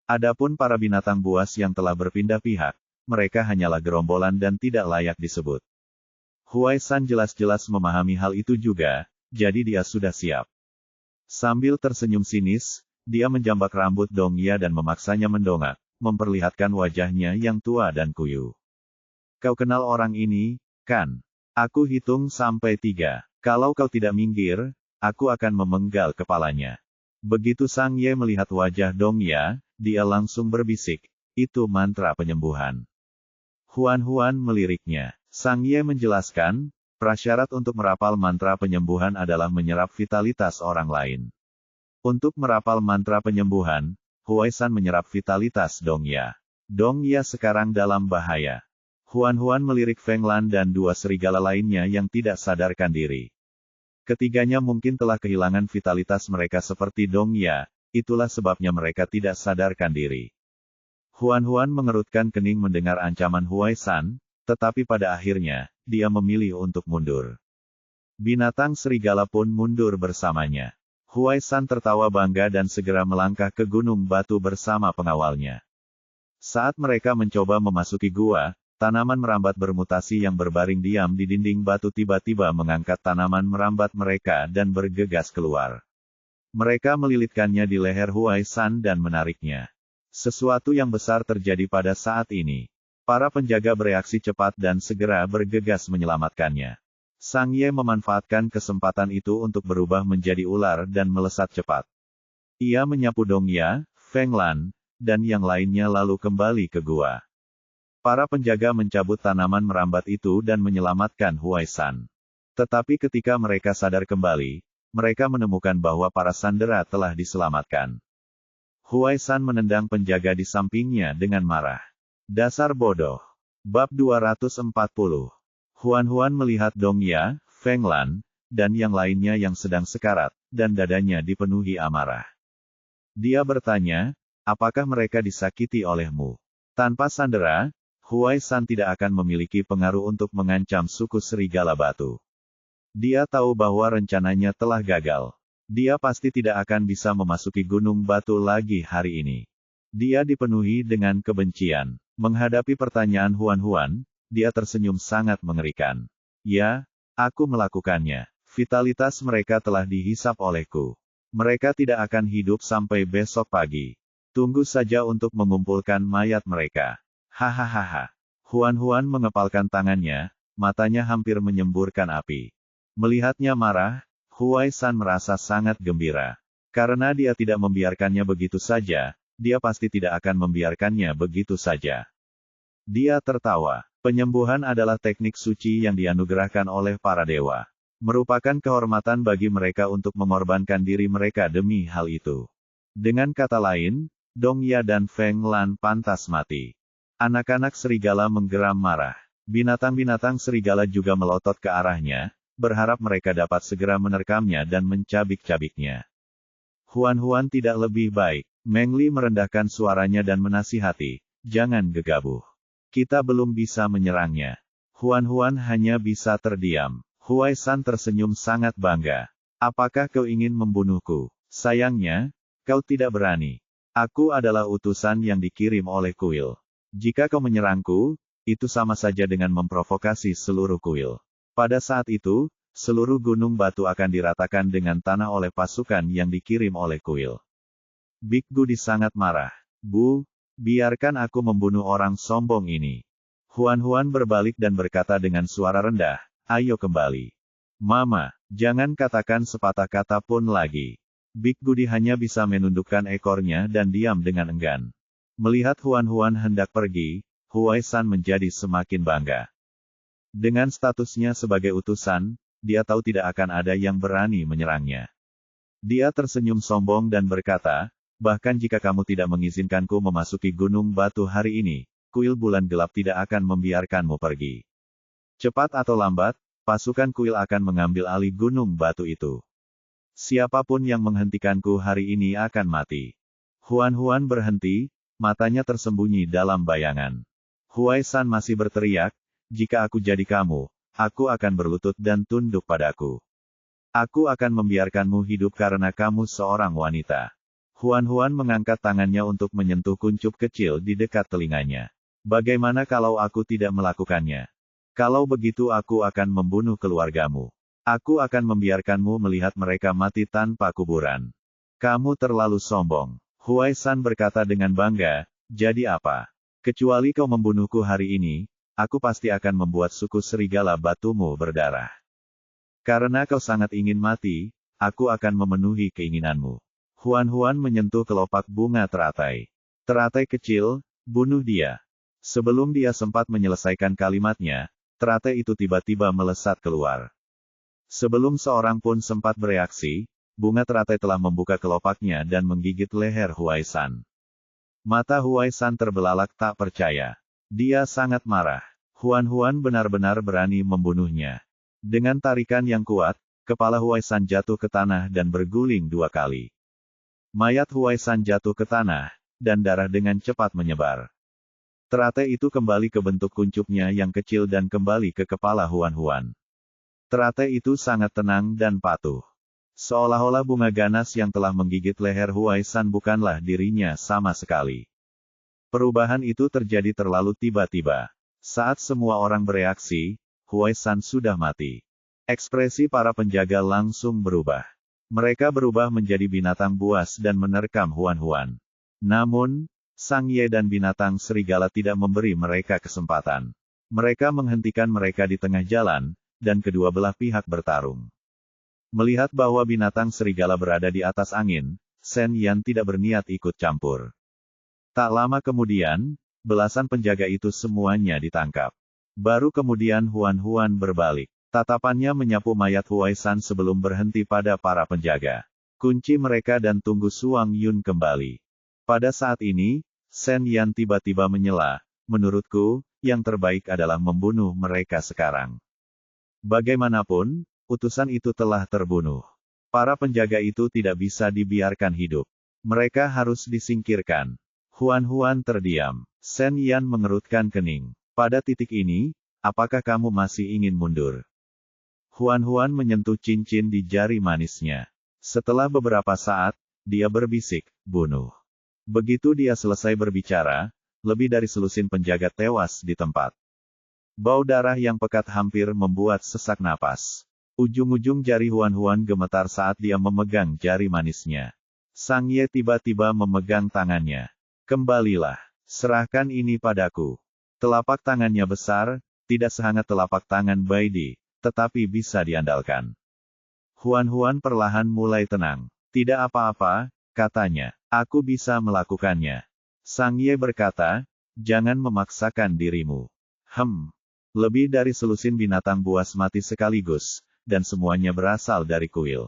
Speaker 1: Adapun para binatang buas yang telah berpindah pihak, mereka hanyalah gerombolan dan tidak layak disebut. Huai San jelas-jelas memahami hal itu juga, jadi dia sudah siap. Sambil tersenyum sinis, dia menjambak rambut Dong Ya dan memaksanya mendongak, memperlihatkan wajahnya yang tua dan kuyu. Kau kenal orang ini, kan? Aku hitung sampai 3. Kalau kau tidak minggir, aku akan memenggal kepalanya. Begitu Sang Ye melihat wajah Dong Ya, dia langsung berbisik, itu mantra penyembuhan. Huan-Huan meliriknya. Sang Ye menjelaskan, prasyarat untuk merapal mantra penyembuhan adalah menyerap vitalitas orang lain. Untuk merapal mantra penyembuhan, Huai San menyerap vitalitas Dong Ya. Dong Ya sekarang dalam bahaya. Huan-Huan melirik Feng Lan dan 2 serigala lainnya yang tidak sadarkan diri. Ketiganya mungkin telah kehilangan vitalitas mereka seperti Dong Ya, itulah sebabnya mereka tidak sadarkan diri. Huan-Huan mengerutkan kening mendengar ancaman Huai San, tetapi pada akhirnya, dia memilih untuk mundur. Binatang serigala pun mundur bersamanya. Huai San tertawa bangga dan segera melangkah ke gunung batu bersama pengawalnya. Saat mereka mencoba memasuki gua, tanaman merambat bermutasi yang berbaring diam di dinding batu tiba-tiba mengangkat tanaman merambat mereka dan bergegas keluar. Mereka melilitkannya di leher Huai San dan menariknya. Sesuatu yang besar terjadi pada saat ini. Para penjaga bereaksi cepat dan segera bergegas menyelamatkannya. Sang Ye memanfaatkan kesempatan itu untuk berubah menjadi ular dan melesat cepat. Ia menyapu Dong Ya, Feng Lan, dan yang lainnya lalu kembali ke gua. Para penjaga mencabut tanaman merambat itu dan menyelamatkan Huai San. Tetapi ketika mereka sadar kembali, mereka menemukan bahwa para sandera telah diselamatkan. Huai San menendang penjaga di sampingnya dengan marah. Dasar bodoh. Bab 240. Huan melihat Dong Ya, Feng Lan, dan yang lainnya yang sedang sekarat, dan dadanya dipenuhi amarah. Dia bertanya, apakah mereka disakiti olehmu? Tanpa sandera, Huai San tidak akan memiliki pengaruh untuk mengancam suku serigala batu. Dia tahu bahwa rencananya telah gagal. Dia pasti tidak akan bisa memasuki gunung batu lagi hari ini. Dia dipenuhi dengan kebencian. Menghadapi pertanyaan Huan, dia tersenyum sangat mengerikan. Ya, aku melakukannya. Vitalitas mereka telah dihisap olehku. Mereka tidak akan hidup sampai besok pagi. Tunggu saja untuk mengumpulkan mayat mereka. Hahaha. Huan mengepalkan tangannya, matanya hampir menyemburkan api. Melihatnya marah, Huai San merasa sangat gembira. Karena dia tidak membiarkannya begitu saja, dia pasti tidak akan membiarkannya begitu saja. Dia tertawa. Penyembuhan adalah teknik suci yang dianugerahkan oleh para dewa. Merupakan kehormatan bagi mereka untuk mengorbankan diri mereka demi hal itu. Dengan kata lain, Dong Ya dan Feng Lan pantas mati. Anak-anak serigala menggeram marah. Binatang-binatang serigala juga melotot ke arahnya, berharap mereka dapat segera menerkamnya dan mencabik-cabiknya. Huan tidak lebih baik. Meng Li merendahkan suaranya dan menasihati, jangan gegabah. Kita belum bisa menyerangnya. Huan hanya bisa terdiam. Huai San tersenyum sangat bangga. Apakah kau ingin membunuhku? Sayangnya, kau tidak berani. Aku adalah utusan yang dikirim oleh kuil. Jika kau menyerangku, itu sama saja dengan memprovokasi seluruh kuil. Pada saat itu, seluruh gunung batu akan diratakan dengan tanah oleh pasukan yang dikirim oleh kuil. Big Gudi sangat marah. Bu, biarkan aku membunuh orang sombong ini. Huan berbalik dan berkata dengan suara rendah, ayo kembali. Mama, jangan katakan sepatah kata pun lagi. Big Gudi hanya bisa menundukkan ekornya dan diam dengan enggan. Melihat Huan hendak pergi, Huai San menjadi semakin bangga. Dengan statusnya sebagai utusan, dia tahu tidak akan ada yang berani menyerangnya. Dia tersenyum sombong dan berkata, bahkan jika kamu tidak mengizinkanku memasuki gunung batu hari ini, kuil bulan gelap tidak akan membiarkanmu pergi. Cepat atau lambat, pasukan kuil akan mengambil alih gunung batu itu. Siapapun yang menghentikanku hari ini akan mati. Huan berhenti, matanya tersembunyi dalam bayangan. Huai San masih berteriak, jika aku jadi kamu, aku akan berlutut dan tunduk padaku. Aku akan membiarkanmu hidup karena kamu seorang wanita. Huan mengangkat tangannya untuk menyentuh kuncup kecil di dekat telinganya. Bagaimana kalau aku tidak melakukannya? Kalau begitu aku akan membunuh keluargamu. Aku akan membiarkanmu melihat mereka mati tanpa kuburan. Kamu terlalu sombong. Huai San berkata dengan bangga, jadi apa? Kecuali kau membunuhku hari ini, aku pasti akan membuat suku serigala batumu berdarah. Karena kau sangat ingin mati, aku akan memenuhi keinginanmu. Huan menyentuh kelopak bunga teratai. Teratai kecil, bunuh dia. Sebelum dia sempat menyelesaikan kalimatnya, teratai itu tiba-tiba melesat keluar. Sebelum seorang pun sempat bereaksi, bunga teratai telah membuka kelopaknya dan menggigit leher Huai San. Mata Huai San terbelalak tak percaya. Dia sangat marah. Huan benar-benar berani membunuhnya. Dengan tarikan yang kuat, kepala Huai San jatuh ke tanah dan berguling 2 kali. Mayat Huai San jatuh ke tanah, dan darah dengan cepat menyebar. Teratai itu kembali ke bentuk kuncupnya yang kecil dan kembali ke kepala Huan. Teratai itu sangat tenang dan patuh. Seolah-olah bunga ganas yang telah menggigit leher Huai San bukanlah dirinya sama sekali. Perubahan itu terjadi terlalu tiba-tiba. Saat semua orang bereaksi, Huai San sudah mati. Ekspresi para penjaga langsung berubah. Mereka berubah menjadi binatang buas dan menerkam Huan. Namun, Sang Ye dan binatang serigala tidak memberi mereka kesempatan. Mereka menghentikan mereka di tengah jalan, dan kedua belah pihak bertarung. Melihat bahwa binatang serigala berada di atas angin, Shen Yan tidak berniat ikut campur. Tak lama kemudian, belasan penjaga itu semuanya ditangkap. Baru kemudian Huan berbalik. Tatapannya menyapu mayat Huai San sebelum berhenti pada para penjaga. Kunci mereka dan tunggu Suang Yun kembali. Pada saat ini, Shen Yan tiba-tiba menyela, menurutku, yang terbaik adalah membunuh mereka sekarang. Bagaimanapun, utusan itu telah terbunuh. Para penjaga itu tidak bisa dibiarkan hidup. Mereka harus disingkirkan. Huan terdiam. Shen Yan mengerutkan kening. Pada titik ini, apakah kamu masih ingin mundur? Huan menyentuh cincin di jari manisnya. Setelah beberapa saat, dia berbisik, bunuh. Begitu dia selesai berbicara, lebih dari selusin penjaga tewas di tempat. Bau darah yang pekat hampir membuat sesak napas. Ujung-ujung jari Huan gemetar saat dia memegang jari manisnya. Sang Ye tiba-tiba memegang tangannya. Kembalilah. Serahkan ini padaku. Telapak tangannya besar, tidak sehangat telapak tangan Baidi, tetapi bisa diandalkan. Huan perlahan mulai tenang. Tidak apa-apa, katanya. Aku bisa melakukannya. Sang Ye berkata, jangan memaksakan dirimu. Lebih dari selusin binatang buas mati sekaligus, dan semuanya berasal dari kuil.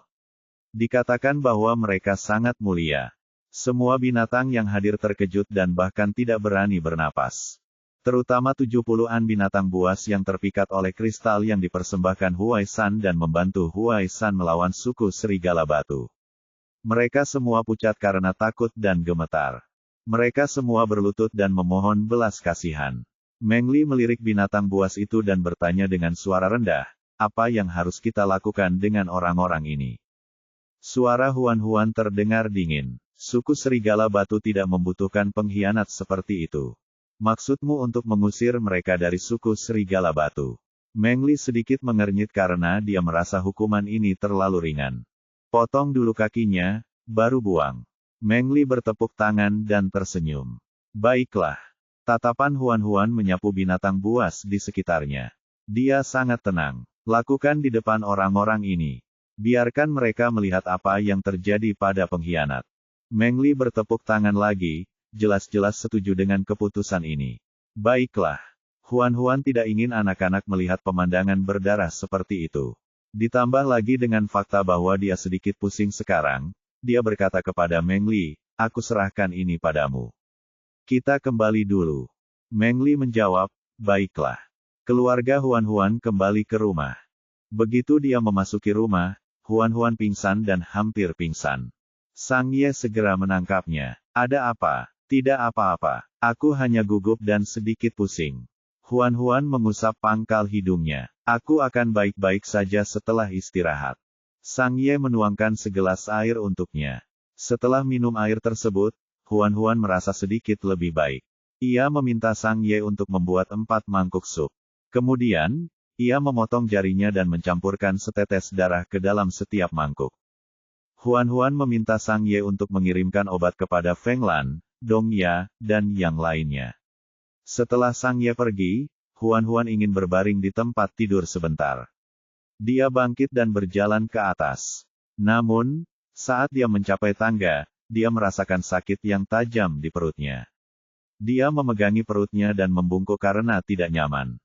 Speaker 1: Dikatakan bahwa mereka sangat mulia. Semua binatang yang hadir terkejut dan bahkan tidak berani bernapas. Terutama 70-an binatang buas yang terpikat oleh kristal yang dipersembahkan Huai San dan membantu Huai San melawan suku serigala batu. Mereka semua pucat karena takut dan gemetar. Mereka semua berlutut dan memohon belas kasihan. Meng Li melirik binatang buas itu dan bertanya dengan suara rendah, apa yang harus kita lakukan dengan orang-orang ini? Suara Huan terdengar dingin. Suku serigala batu tidak membutuhkan pengkhianat seperti itu. Maksudmu untuk mengusir mereka dari suku serigala batu? Meng Li sedikit mengernyit karena dia merasa hukuman ini terlalu ringan. Potong dulu kakinya, baru buang. Meng Li bertepuk tangan dan tersenyum. Baiklah. Tatapan Huan menyapu binatang buas di sekitarnya. Dia sangat tenang. Lakukan di depan orang-orang ini. Biarkan mereka melihat apa yang terjadi pada pengkhianat. Meng Li bertepuk tangan lagi, jelas-jelas setuju dengan keputusan ini. Baiklah. Huan tidak ingin anak-anak melihat pemandangan berdarah seperti itu. Ditambah lagi dengan fakta bahwa dia sedikit pusing sekarang, dia berkata kepada Meng Li, aku serahkan ini padamu. Kita kembali dulu. Meng Li menjawab, baiklah. Keluarga Huan kembali ke rumah. Begitu dia memasuki rumah, Huan pingsan dan hampir pingsan. Sang Ye segera menangkapnya. Ada apa? Tidak apa-apa. Aku hanya gugup dan sedikit pusing. Huan mengusap pangkal hidungnya. Aku akan baik-baik saja setelah istirahat. Sang Ye menuangkan segelas air untuknya. Setelah minum air tersebut, Huan merasa sedikit lebih baik. Ia meminta Sang Ye untuk membuat 4 mangkuk sup. Kemudian, ia memotong jarinya dan mencampurkan setetes darah ke dalam setiap mangkuk. Huan meminta Sang Ye untuk mengirimkan obat kepada Feng Lan, Dong Ya, dan yang lainnya. Setelah Sang Ye pergi, Huan ingin berbaring di tempat tidur sebentar. Dia bangkit dan berjalan ke atas. Namun, saat dia mencapai tangga, dia merasakan sakit yang tajam di perutnya. Dia memegangi perutnya dan membungkuk karena tidak nyaman.